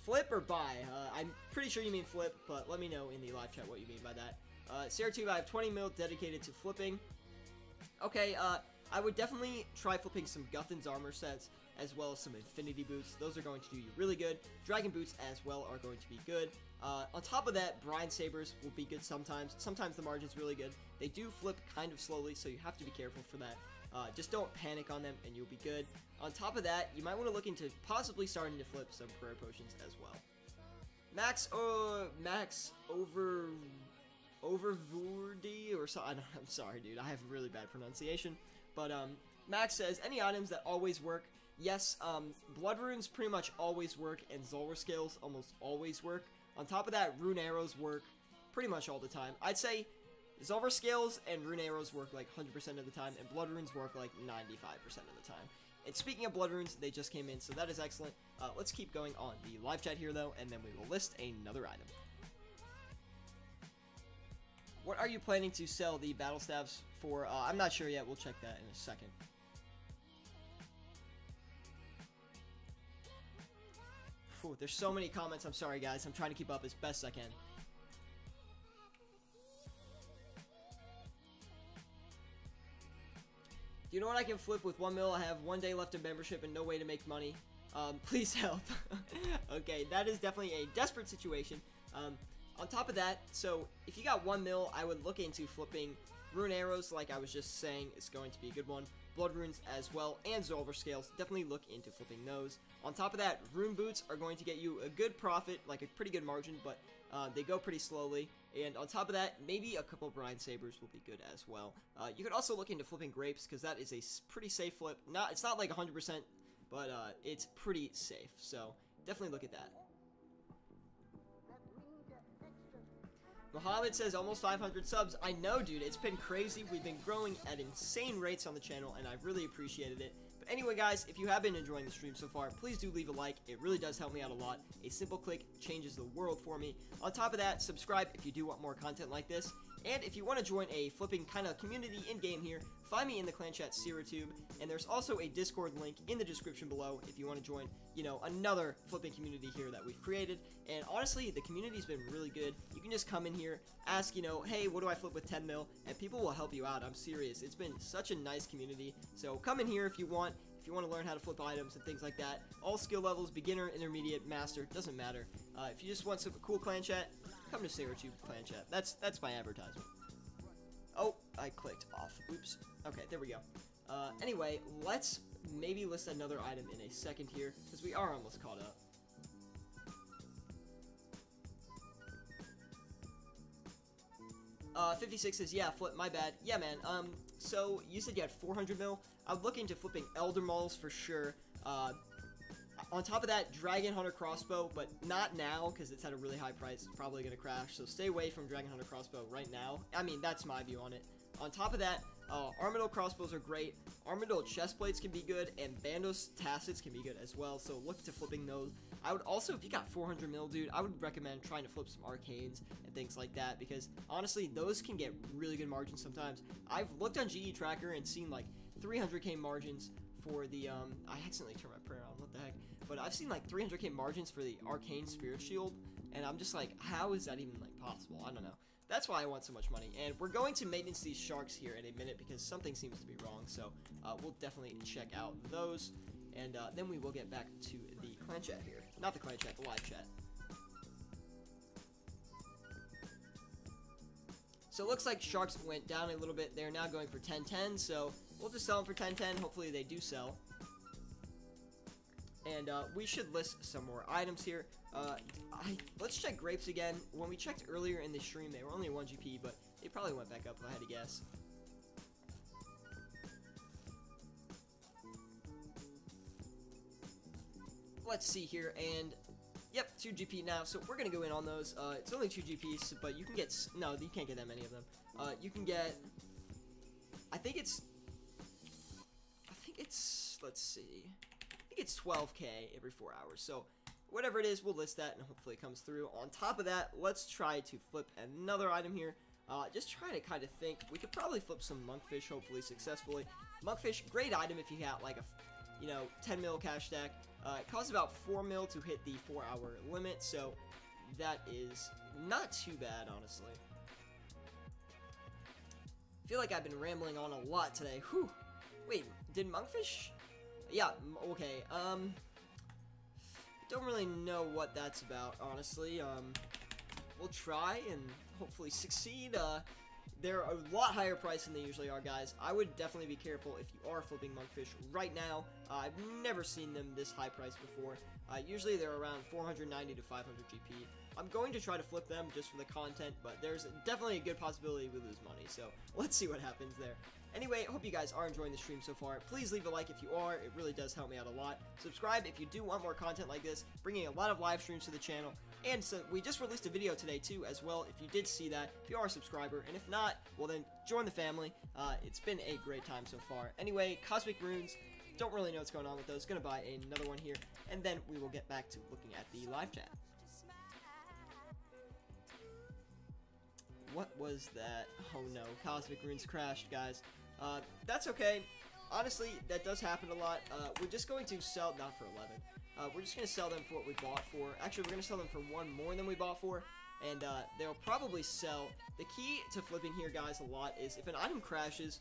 Flip or buy? I'm pretty sure you mean flip, but let me know in the live chat what you mean by that. Syratube, I have 20 mil dedicated to flipping. Okay, I would definitely try flipping some Guthan's armor sets, as well as some Infinity Boots. Those are going to do you really good. Dragon Boots as well are going to be good. On top of that, Brine Sabers will be good sometimes. Sometimes the margin's really good. They do flip kind of slowly, so you have to be careful for that. Just don't panic on them, and you'll be good. On top of that, you might want to look into possibly starting to flip some Prayer Potions as well. Max Overvoordy or so. I'm sorry, dude. I have really bad pronunciation. But Max says, any items that always work? Yes, Blood Runes pretty much always work, and Zulrah Scales almost always work. On top of that, Rune Arrows work pretty much all the time. I'd say Zulrah Scales and Rune Arrows work like 100% of the time, and Blood Runes work like 95% of the time. And speaking of Blood Runes, they just came in, so that is excellent. Let's keep going on the live chat here, though, and then we will list another item. What are you planning to sell the battle staves for? I'm not sure yet. We'll check that in a second. Whew, there's so many comments. I'm sorry, guys. I'm trying to keep up as best I can. Do you know what I can flip with 1 mil? I have 1 day left of membership and no way to make money. Please help. Okay, that is definitely a desperate situation. On top of that, so if you got 1 mil, I would look into flipping Rune Arrows, like I was just saying, is going to be a good one. Blood Runes as well, and Zulrah Scales. Definitely look into flipping those. On top of that, Rune Boots are going to get you a good profit, like a pretty good margin, but they go pretty slowly. And on top of that, maybe a couple Brine Sabers will be good as well. You could also look into flipping Grapes, because that is a pretty safe flip. It's not like 100%, but it's pretty safe. So definitely look at that. Mohammed says almost 500 subs. I know, dude. It's been crazy. We've been growing at insane rates on the channel, and I've really appreciated it. But anyway, guys, if you have been enjoying the stream so far, please do leave a like. It really does help me out a lot. A simple click changes the world for me. On top of that, subscribe if you do want more content like this. And if you want to join a flipping kind of community in-game here, find me in the clanchat Syratube. And there's also a Discord link in the description below if you want to join, you know, another flipping community here that we've created. And honestly, the community's been really good. You can just come in here, ask, you know, hey, what do I flip with 10 mil? And people will help you out. I'm serious. It's been such a nice community. So come in here if you want. If you want to learn how to flip items and things like that. All skill levels, beginner, intermediate, master, doesn't matter. If you just want some cool clan chat, come to Syratube clan chat. That's my advertisement. Oh, I clicked off. Oops. Okay, there we go. Anyway, let's maybe list another item in a second here, because we are almost caught up. 56 says, yeah, flip, my bad. Yeah, man, so you said you had 400 mil. I'm looking to flipping Elder Mauls for sure. On top of that, Dragon Hunter Crossbow, but not now, because it's at a really high price. It's probably going to crash, so stay away from Dragon Hunter Crossbow right now. I mean, that's my view on it. On top of that, Armadyl Crossbows are great. Armadyl Chestplates can be good, and Bandos Tassets can be good as well, so look to flipping those. I would also, if you got 400 mil, dude, I would recommend trying to flip some Arcanes and things like that, because honestly, those can get really good margins sometimes. I've looked on GE Tracker and seen like 300k margins for the, I accidentally turned my prayer on, what the heck, but I've seen like 300k margins for the Arcane Spirit Shield, and I'm just like, how is that even like possible? I don't know. That's why I want so much money, and we're going to maintenance these sharks here in a minute because something seems to be wrong, so we'll definitely check out those, and then we will get back to the clan chat here. Not the clan chat, the live chat. So it looks like sharks went down a little bit. They're now going for 1010, so we'll just sell them for 1010. Hopefully they do sell. And we should list some more items here. Let's check grapes again. When we checked earlier in the stream, they were only 1 GP, but they probably went back up if I had to guess. Let's see here, and yep, 2 GP now, so we're gonna go in on those. It's only 2 GPs, but you can get, no, you can't get that many of them. You can get, think it's, let's see, I think it's 12K every 4 hours. So whatever it is, we'll list that, and hopefully it comes through. On top of that, let's try to flip another item here. Just trying to kind of think. We could probably flip some monkfish, hopefully successfully. Monkfish, great item if you got like a, 10 mil cash stack. It costs about 4 mil to hit the 4-hour limit, so that is not too bad, honestly. I feel like I've been rambling on a lot today. Whew. Wait, did monkfish? Yeah, okay. Don't really know what that's about, honestly. We'll try and hopefully succeed. They're a lot higher price than they usually are, guys. I would definitely be careful if you are flipping monkfish right now. I've never seen them this high price before. Usually they're around 490 to 500 GP. I'm going to try to flip them just for the content, but there's definitely a good possibility we lose money, so let's see what happens there. Anyway, I hope you guys are enjoying the stream so far. Please leave a like if you are. It really does help me out a lot. Subscribe if you do want more content like this, bringing a lot of live streams to the channel. And so we just released a video today too as well, if you did see that, if you are a subscriber. And if not, well then join the family. It's been a great time so far. Anyway, Cosmic Runes, don't really know what's going on with those. Gonna buy another one here, and then we will get back to looking at the live chat. What was that? Oh no, Cosmic Runes crashed, guys. That's okay. Honestly, that does happen a lot. We're just going to sell, not for 11. We're just going to sell them for what we bought for. Actually, we're going to sell them for 1 more than we bought for. And they'll probably sell. The key to flipping here, guys, a lot is if an item crashes,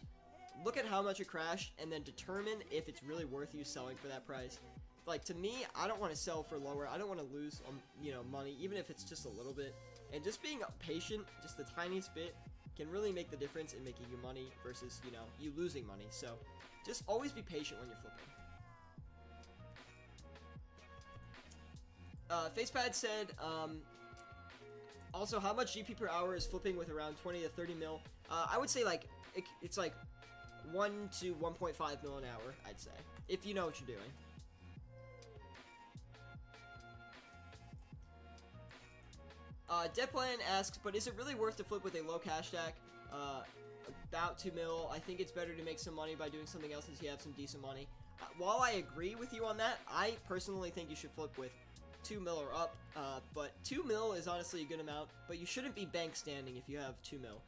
look at how much it crashed and then determine if it's really worth you selling for that price. Like, to me, I don't want to sell for lower. I don't want to lose, money, even if it's just a little bit. And just being patient, just the tiniest bit, can really make the difference in making you money versus, you losing money. So, just always be patient when you're flipping. Facepad said, also, how much GP per hour is flipping with around 20 to 30 mil? I would say, like, it's like 1 to 1.5 mil an hour, I'd say, if you know what you're doing. Deadplan asks, but is it really worth to flip with a low cash stack? About 2 mil. I think it's better to make some money by doing something else since you have some decent money. While I agree with you on that, I personally think you should flip with 2 mil or up. But 2 mil is honestly a good amount, but you shouldn't be bank standing if you have 2 mil.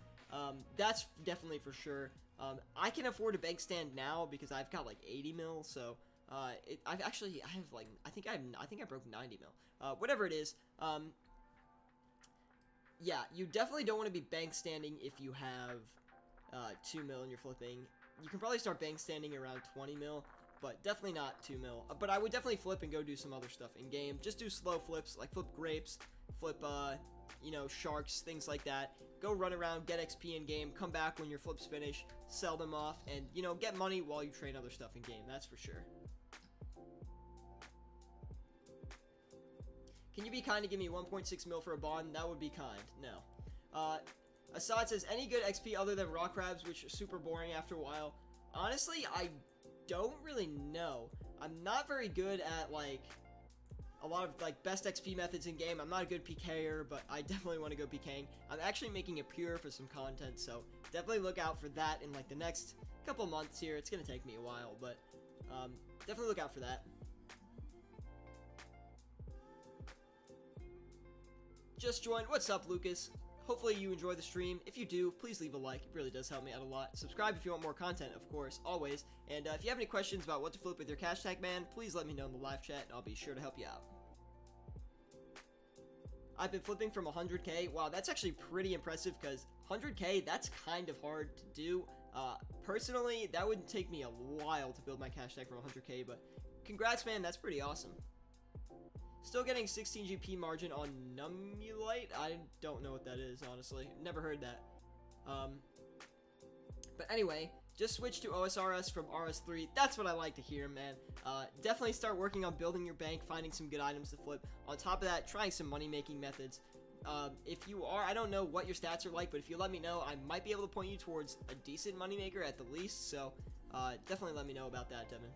That's definitely for sure. I can afford a bank stand now because I've got like 80 mil, so I think I broke 90 mil. Whatever it is, yeah, you definitely don't want to be bank standing if you have 2 mil and you're flipping. You can probably start bank standing around 20 mil, but definitely not 2 mil. But I would definitely flip and go do some other stuff in game. Just do slow flips, like flip grapes, flip, sharks, things like that. Go run around, get XP in game, come back when your flips finish, sell them off, and, get money while you train other stuff in game. That's for sure. Can you be kind to give me 1.6 mil for a bond? That would be kind. No. Assad says, any good XP other than rock crabs, which are super boring after a while? Honestly, I don't really know. I'm not very good at, like, a lot of, like, best XP methods in game. I'm not a good PKer, but I definitely want to go PKing. I'm actually making a pure for some content, so definitely look out for that in, like, the next couple months here. It's going to take me a while, but definitely look out for that. Just joined. What's up, Lucas? Hopefully you enjoy the stream. If you do, please leave a like. It really does help me out a lot. Subscribe if you want more content, of course, always. And if you have any questions about what to flip with your cash tag, man, please let me know in the live chat, and I'll be sure to help you out. I've been flipping from 100K. Wow, that's actually pretty impressive because 100K, that's kind of hard to do. Personally, that would take me a while to build my cash tag from 100K, but congrats, man. That's pretty awesome. Still getting 16 GP margin on Numulite. I don't know what that is, honestly. Never heard that. But anyway, just switch to OSRS from RS3. That's what I like to hear, man. Definitely start working on building your bank, finding some good items to flip. On top of that, trying some money-making methods. If you are, I don't know what your stats are like, but if you let me know, I might be able to point you towards a decent moneymaker at the least. So, definitely let me know about that, Devin.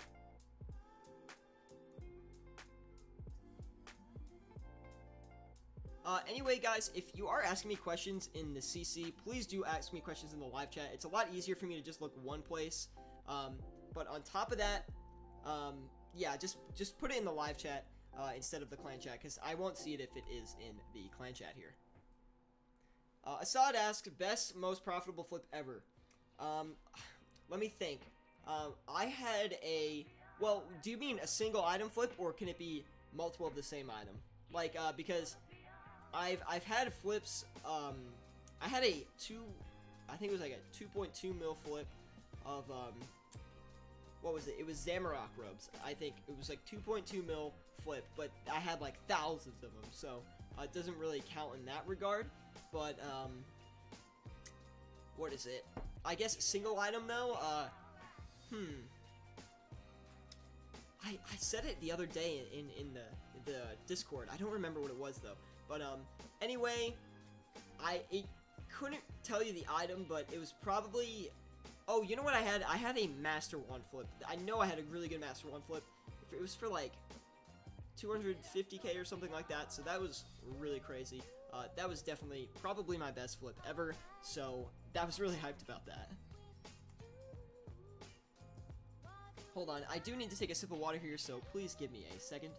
Anyway, guys, if you are asking me questions in the CC, please do ask me questions in the live chat. It's a lot easier for me to just look one place. But on top of that, yeah, just put it in the live chat instead of the clan chat, because I won't see it if it is in the clan chat here. Assad asked, best, most profitable flip ever. Let me think. I had a... Well, do you mean a single item flip, or can it be multiple of the same item? Like, because I've had flips, I had a I think it was like a 2.2 mil flip of, what was it? It was Zamarok rubs. I think it was like 2.2 mil flip, but I had like thousands of them, so it doesn't really count in that regard. But, what is it? I guess a single item, though, I said it the other day in the Discord. I don't remember what it was, though. But, anyway, I couldn't tell you the item, but it was probably... Oh, you know what I had? I had a Master 1 flip. I know I had a really good Master 1 flip. It was for, like, 250k or something like that, so that was really crazy. That was definitely, probably my best flip ever, so that was really hyped about that. Hold on, I do need to take a sip of water here, so please give me a second.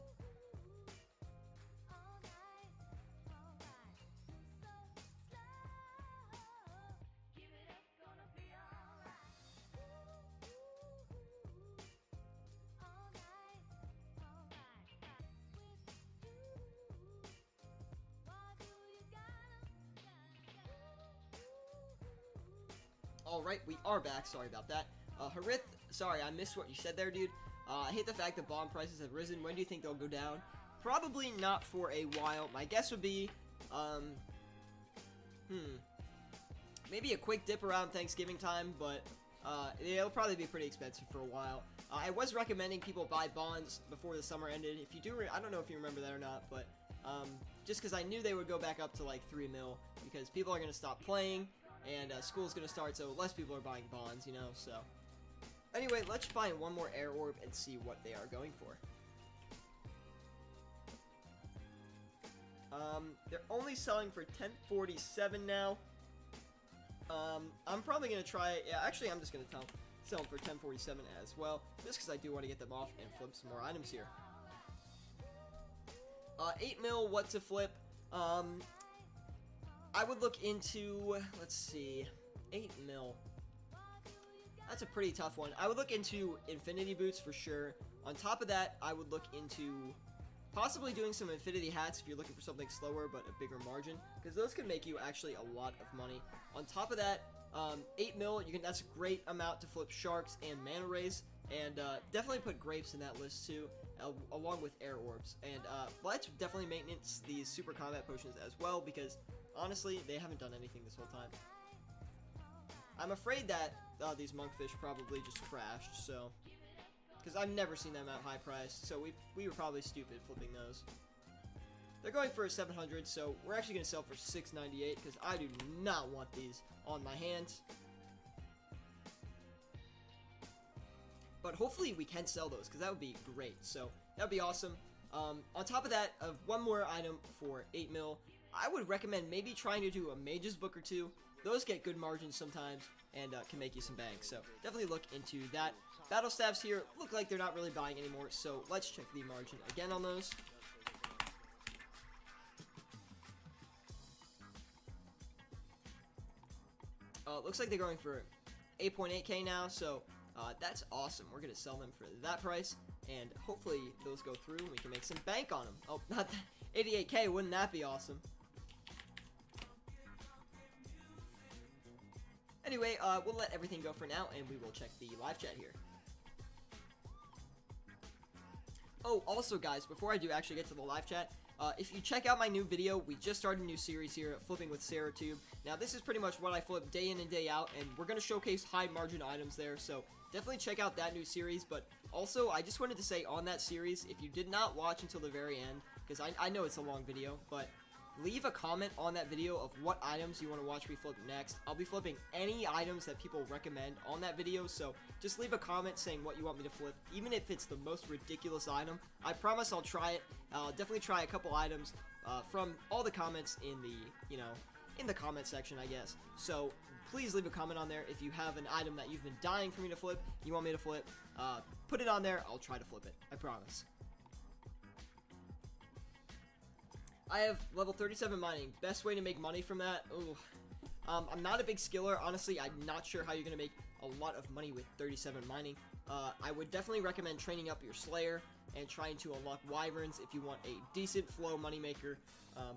Alright, we are back. Sorry about that. Harith, sorry, I missed what you said there, dude. I hate the fact that bond prices have risen. When do you think they'll go down? Probably not for a while. My guess would be, maybe a quick dip around Thanksgiving time, but, it'll probably be pretty expensive for a while. I was recommending people buy bonds before the summer ended. If you do, I don't know if you remember that or not, but, just because I knew they would go back up to, like, 3 mil, because people are going to stop playing, and school's going to start, so less people are buying bonds, you know, so. Anyway, let's find one more air orb and see what they are going for. They're only selling for 1047 now. I'm probably going to try, yeah, actually, I'm just going to sell them for 1047 as well, just because I do want to get them off and flip some more items here. 8 mil, what to flip? I would look into, let's see, 8 mil. That's a pretty tough one. I would look into infinity boots for sure. On top of that, I would look into possibly doing some infinity hats if you're looking for something slower but a bigger margin, because those can make you actually a lot of money. On top of that, 8 mil, that's a great amount to flip sharks and mana rays, and definitely put grapes in that list too, along with air orbs. And let's definitely maintenance these super combat potions as well, because honestly, they haven't done anything this whole time. I'm afraid that these monkfish probably just crashed, so... Because I've never seen them at high price, so we were probably stupid flipping those. They're going for 700, so we're actually going to sell for 698, because I do not want these on my hands. But hopefully we can sell those, because that would be great, so that would be awesome. On top of that, one more item for 8 mil, I would recommend maybe trying to do a Mage's Book or two. Those get good margins sometimes and can make you some bank, so definitely look into that. Battle staffs here look like they're not really buying anymore, so let's check the margin again on those. Looks like they're going for 8.8k now, so that's awesome. We're going to sell them for that price, and hopefully those go through and we can make some bank on them. Oh, not that. 88k, wouldn't that be awesome? Anyway, we'll let everything go for now, and we will check the live chat here. Oh, also, guys, before I do actually get to the live chat, if you check out my new video, we just started a new series here, Flipping with Syratube. Now, this is pretty much what I flip day in and day out, and we're going to showcase high-margin items there, so definitely check out that new series. But also, I just wanted to say on that series, if you did not watch until the very end, because I know it's a long video, but leave a comment on that video of what items you want to watch me flip next. I'll be flipping any items that people recommend on that video, so just leave a comment saying what you want me to flip, even if it's the most ridiculous item. I promise I'll try it. I'll definitely try a couple items from all the comments in the, you know, in the comment section, I guess. So please leave a comment on there if you have an item that you've been dying for me to flip, you want me to flip. Put it on there, I'll try to flip it, I promise. I have level 37 mining. Best way to make money from that? Ooh. I'm not a big skiller. Honestly, I'm not sure how you're going to make a lot of money with 37 mining. I would definitely recommend training up your Slayer and trying to unlock Wyverns if you want a decent flow moneymaker.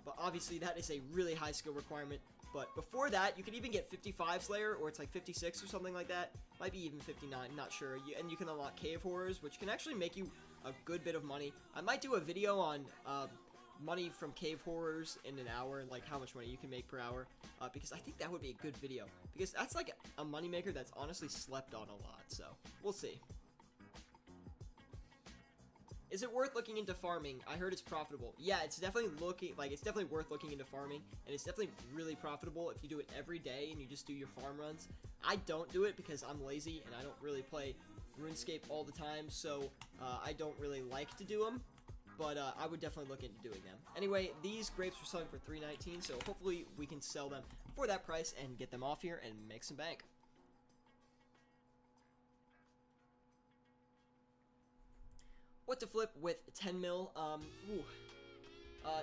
But obviously, that is a really high skill requirement. But before that, you can even get 55 Slayer, or it's like 56 or something like that. Might be even 59, not sure. And you can unlock Cave Horrors, which can actually make you a good bit of money. I might do a video on money from Cave Horrors in an hour, like how much money you can make per hour, because I think that would be a good video, because that's like a moneymaker that's honestly slept on a lot, so we'll see. Is it worth looking into farming? I heard it's profitable. Yeah, it's definitely worth looking into farming, and it's definitely really profitable if you do it every day and you just do your farm runs. I don't do it because I'm lazy and I don't really play RuneScape all the time, so I don't really like to do them. But I would definitely look into doing them. Anyway, these grapes are selling for $3.19, so hopefully we can sell them for that price and get them off here and make some bank. What to flip with 10 mil?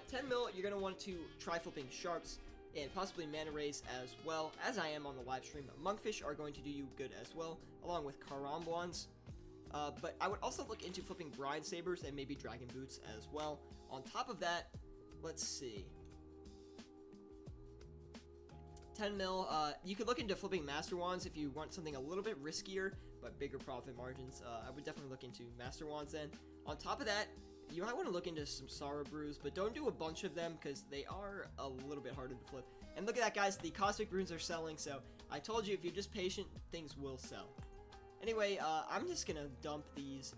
10 mil, you're going to want to try flipping sharks and possibly mana rays as well, as I am on the live stream. Monkfish are going to do you good as well, along with Karambwans. But I would also look into flipping Brine Sabers and maybe Dragon Boots as well. On top of that, let's see. 10 mil, you could look into flipping Master Wands if you want something a little bit riskier, but bigger profit margins. I would definitely look into Master Wands then. On top of that, you might want to look into some Sorrow Brews, but don't do a bunch of them because they are a little bit harder to flip. And look at that, guys, the Cosmic Runes are selling, so I told you if you're just patient, things will sell. Anyway, I'm just gonna dump these,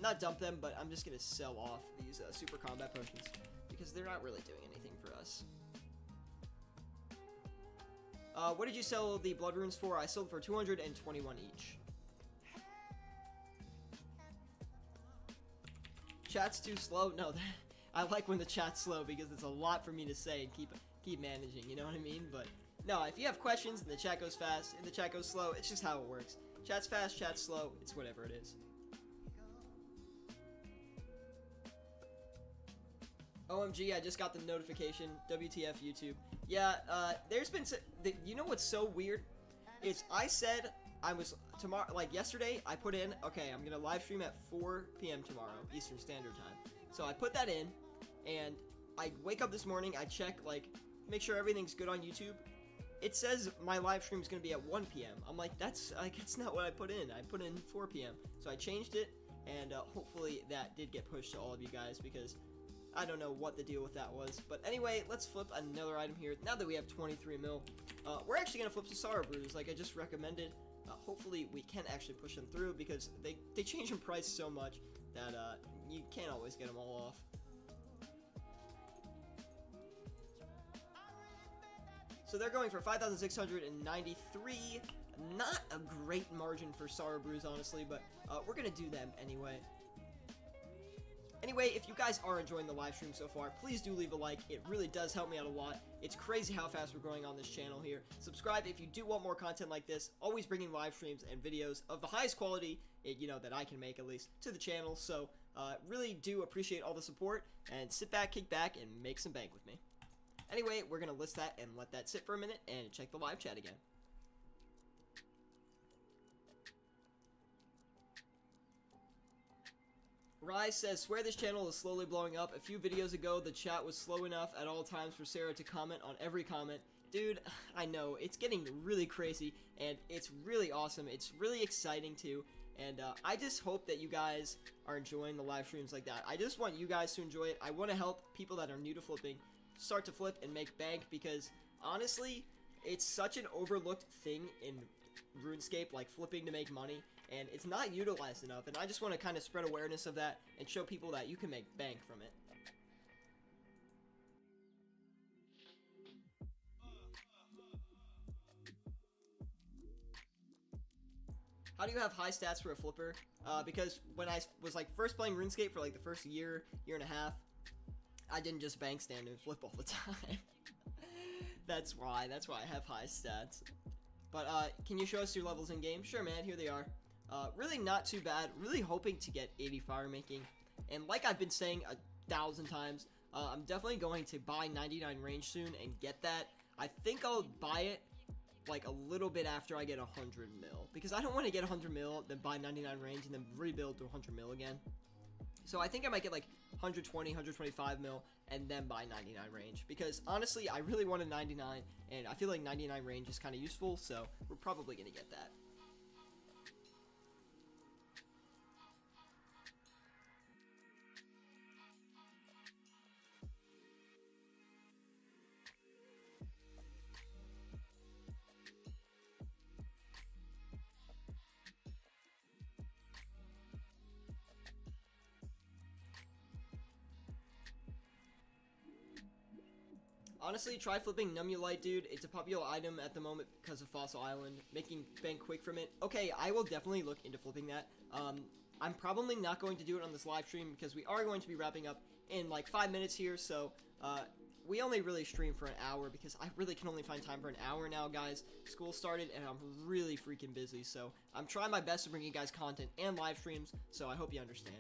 not dump them, but I'm just gonna sell off these super combat potions because they're not really doing anything for us. What did you sell the blood runes for? I sold for 221 each. Chat's too slow? No, I like when the chat's slow because it's a lot for me to say and keep managing, you know what I mean? But no, if you have questions and the chat goes fast and the chat goes slow, it's just how it works. Chat's fast, chat's slow, it's whatever it is. OMG, I just got the notification. WTF YouTube. Yeah, there's been... you know what's so weird? Is I said I was... tomorrow, like yesterday, I put in, okay, I'm gonna live stream at 4 p.m. tomorrow, Eastern Standard Time. So I put that in, and I wake up this morning, I check, like, make sure everything's good on YouTube. It says my live stream is going to be at 1 p.m. I'm like, that's not what I put in. I put in 4 p.m. So I changed it, and hopefully that did get pushed to all of you guys, because I don't know what the deal with that was. But anyway, let's flip another item here. Now that we have 23 mil, we're actually going to flip some Sorrow Brews, like I just recommended. Hopefully we can actually push them through, because they change in price so much that you can't always get them all off. So they're going for 5,693. Not a great margin for Sorrow Brews, honestly, but we're going to do them anyway. Anyway, if you guys are enjoying the live stream so far, please do leave a like. It really does help me out a lot. It's crazy how fast we're growing on this channel here. Subscribe if you do want more content like this. Always bringing live streams and videos of the highest quality, you know, that I can make at least, to the channel. So really do appreciate all the support, and sit back, kick back, and make some bank with me. Anyway, we're going to list that and let that sit for a minute and check the live chat again. Rise says, swear this channel is slowly blowing up. A few videos ago, the chat was slow enough at all times for Sarah to comment on every comment. Dude, I know, it's getting really crazy, and it's really awesome. It's really exciting, too. And I just hope that you guys are enjoying the live streams like that. I just want you guys to enjoy it. I want to help people that are new to flipping start to flip and make bank, because honestly, it's such an overlooked thing in RuneScape, like flipping to make money, and it's not utilized enough, and I just want to kind of spread awareness of that and show people that you can make bank from it. How do you have high stats for a flipper? Because when I was like first playing RuneScape for like the first year and a half, I didn't just bank stand and flip all the time. That's why I have high stats. But can you show us your levels in game? Sure, man. Here they are. Really not too bad. Really hoping to get 80 fire making. And like I've been saying 1,000 times, I'm definitely going to buy 99 range soon and get that. I think I'll buy it like a little bit after I get 100 mil, because I don't want to get 100 mil, then buy 99 range, and then rebuild to 100 mil again. So I think I might get like 120, 125 mil, and then buy 99 range, because honestly, I really want a 99, and I feel like 99 range is kind of useful, so we're probably going to get that. Honestly, try flipping Numulite, dude. It's a popular item at the moment because of Fossil Island, making bank quick from it. Okay, I will definitely look into flipping that. I'm probably not going to do it on this live stream because we are going to be wrapping up in like 5 minutes here, so we only really stream for an hour because I really can only find time for an hour now, guys. School started and I'm really freaking busy, so I'm trying my best to bring you guys content and live streams, so I hope you understand.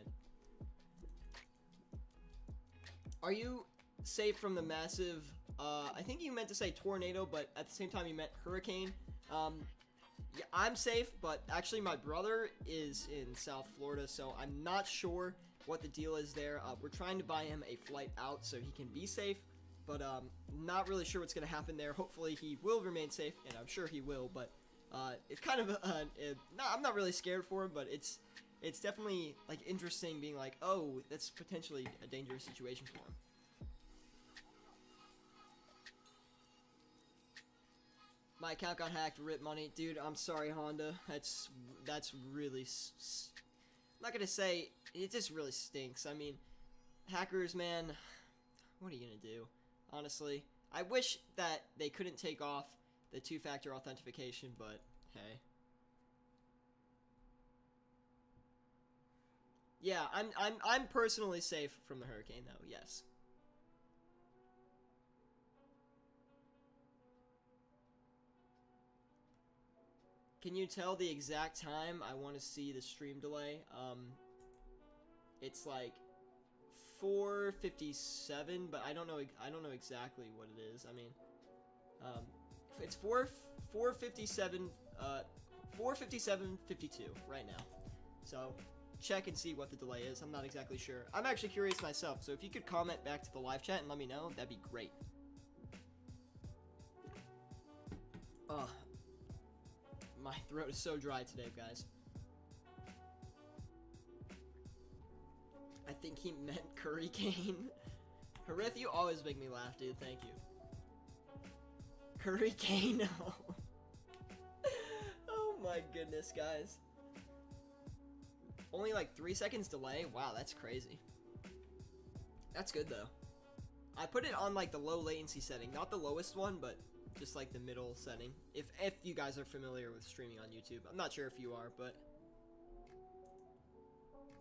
Are you safe from the massive... I think you meant to say tornado, but at the same time you meant hurricane. Yeah, I'm safe, but actually my brother is in South Florida, so I'm not sure what the deal is there. We're trying to buy him a flight out so he can be safe, but not really sure what's going to happen there. Hopefully he will remain safe, and I'm sure he will, but it's kind of, I'm not really scared for him, but it's definitely like interesting being like, oh, that's potentially a dangerous situation for him. My account got hacked, rip money. Dude, I'm sorry, Honda. That's really... I'm not gonna say... It just really stinks. I mean, hackers, man... What are you gonna do? Honestly. I wish that they couldn't take off the two-factor authentication, but hey. Yeah, I'm personally safe from the hurricane, though, yes. Can you tell the exact time I want to see the stream delay? It's like 4:57, but I don't know exactly what it is. I mean, it's 4:57, 4:57:52 right now. So check and see what the delay is. I'm not exactly sure. I'm actually curious myself. So if you could comment back to the live chat and let me know, that'd be great. Ugh. My throat is so dry today, guys. I think he meant curry cane. Harith, you always make me laugh, dude. Thank you. Curry cane. Oh my goodness, guys. Only like 3 seconds delay? Wow, that's crazy. That's good, though. I put it on like the low latency setting. Not the lowest one, but... just like the middle setting, if you guys are familiar with streaming on YouTube. I'm not sure if you are, but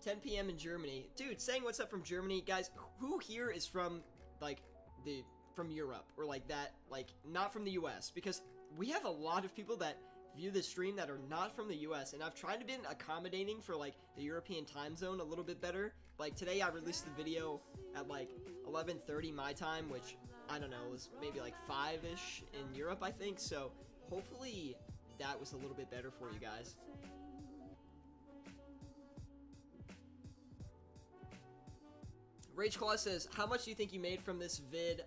10 p.m. in Germany. Dude, saying what's up from Germany. Guys, who here is from like from Europe or like that, like not from the US? Because we have a lot of people that view the stream that are not from the US, and I've tried to be accommodating for like the European time zone a little bit better. Like today I released the video at like 11:30 my time, which I don't know, it was maybe like 5-ish in Europe, I think, so hopefully that was a little bit better for you guys. RageClaw says, how much do you think you made from this vid?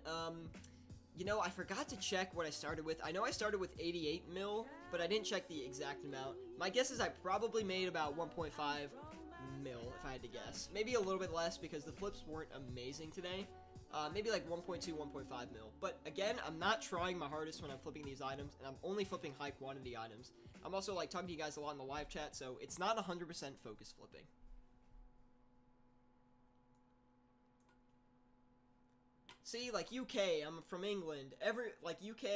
You know, I forgot to check what I started with. I know I started with 88 mil, but I didn't check the exact amount. My guess is I probably made about 1.5 mil, if I had to guess. Maybe a little bit less because the flips weren't amazing today. Maybe like 1.2, 1.5 mil. But again, I'm not trying my hardest when I'm flipping these items, and I'm only flipping high quantity items. I'm also like talking to you guys a lot in the live chat, so it's not 100% focus flipping. See, like UK, I'm from England. UK,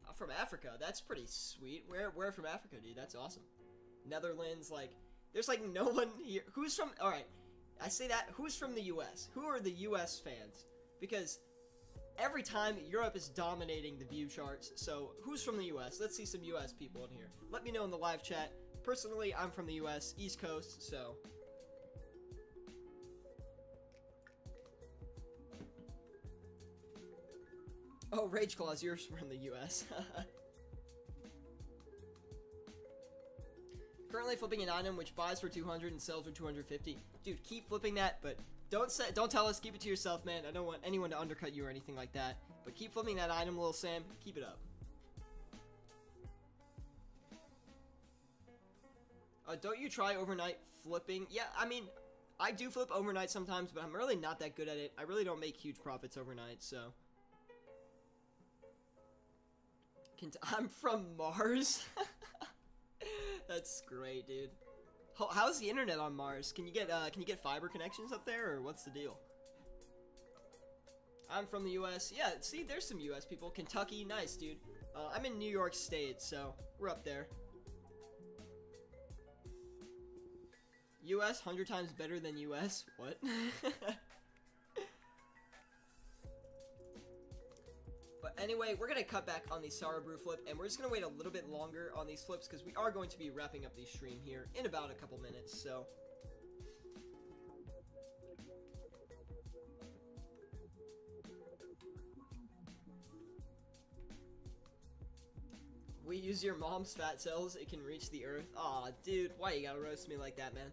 I'm from Africa. That's pretty sweet. Where from Africa, dude? That's awesome. Netherlands. Like, there's like no one here. Who's from? All right, I say that. Who's from the U.S.? Who are the U.S. fans? Because every time Europe is dominating the view charts. So who's from the U.S.? Let's see some U.S. people in here. Let me know in the live chat. Personally, I'm from the U.S. East Coast, so. Oh, Rage Claws, you're from the U.S. Currently flipping an item which buys for 200 and sells for 250. Dude, keep flipping that, but don't tell us. Keep it to yourself, man. I don't want anyone to undercut you or anything like that. But keep flipping that item, Lil Sam. Keep it up. Don't you try overnight flipping? Yeah, I mean, I do flip overnight sometimes, but I'm really not that good at it. I really don't make huge profits overnight, so. I'm from Mars. That's great, dude. How's the internet on Mars? Can you get fiber connections up there, or what's the deal? I'm from the U.S. Yeah, see, there's some U.S. people. Kentucky, nice, dude. I'm in New York State, so we're up there. U.S. 100 times better than U.S. What? But anyway, we're going to cut back on the Syratube flip, and we're just going to wait a little bit longer on these flips, because we are going to be wrapping up the stream here in about a couple minutes, so. We use your mom's fat cells, it can reach the earth. Aw, dude, why you gotta roast me like that, man?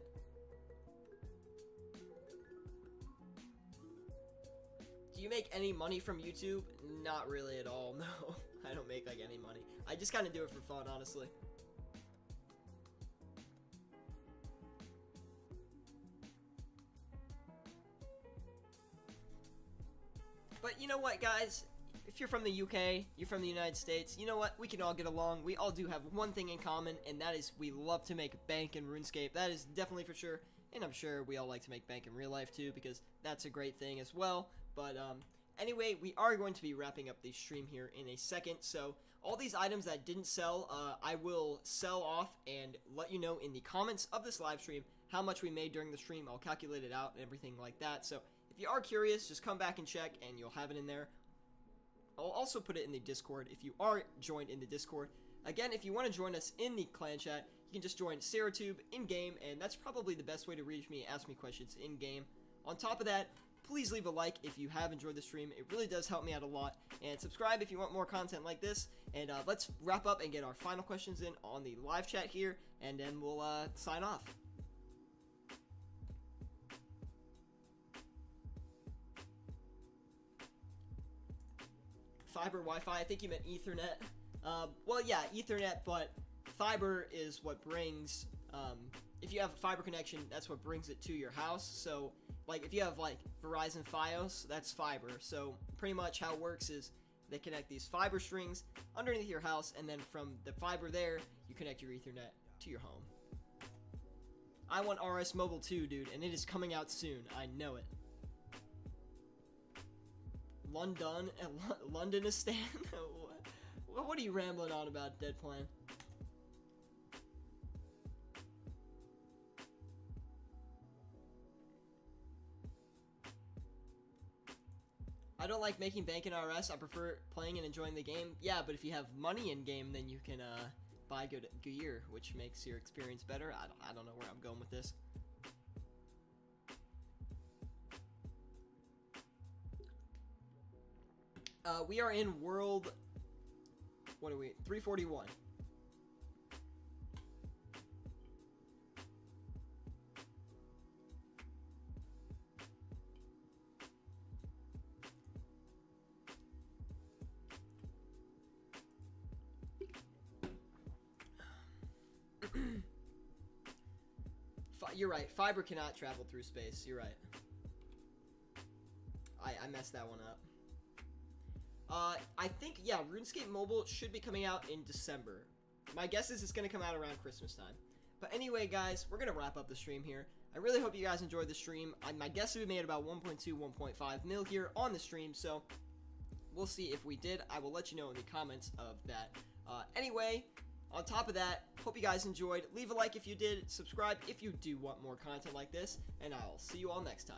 Do you make any money from YouTube? Not really at all, no. I don't make, like, any money. I just kind of do it for fun, honestly. But you know what, guys? If you're from the UK, you're from the United States, you know what? We can all get along. We all do have one thing in common, and that is we love to make bank in RuneScape. That is definitely for sure. And I'm sure we all like to make bank in real life, too, because that's a great thing as well. But, anyway, we are going to be wrapping up the stream here in a second, so all these items that didn't sell, I will sell off and let you know in the comments of this live stream how much we made during the stream. I'll calculate it out and everything like that, so if you are curious, just come back and check, and you'll have it in there. I'll also put it in the Discord if you are joined in the Discord. Again, if you want to join us in the clan chat, you can just join Syratube in-game, and that's probably the best way to reach me, ask me questions in-game. On top of that, please leave a like if you have enjoyed the stream. It really does help me out a lot. And subscribe if you want more content like this. And let's wrap up and get our final questions in on the live chat here, and then we'll sign off. Fiber Wi-Fi, I think you meant Ethernet. Well, yeah, Ethernet, but fiber is what brings, if you have a fiber connection, that's what brings it to your house. So, like, if you have, like, Verizon Fios, that's fiber. So, pretty much how it works is they connect these fiber strings underneath your house, and then from the fiber there, you connect your Ethernet to your home. I want RS Mobile too, dude, and it is coming out soon. I know it. Londonistan? What are you rambling on about, Dead Plan? I don't like making bank in RS. I prefer playing and enjoying the game. Yeah, but if you have money in game, then you can buy good gear, which makes your experience better. I don't know where I'm going with this. We are in world, what are we, 341. You're right, fiber cannot travel through space, you're right. I messed that one up. I think, yeah, RuneScape Mobile should be coming out in December. My guess is it's going to come out around Christmas time. But anyway, guys, we're going to wrap up the stream here. I really hope you guys enjoyed the stream. My guess is we made about 1.2, 1.5 mil here on the stream, so we'll see if we did. I will let you know in the comments of that. Anyway, On top of that, hope you guys enjoyed. Leave a like if you did, subscribe if you do want more content like this, and I'll see you all next time.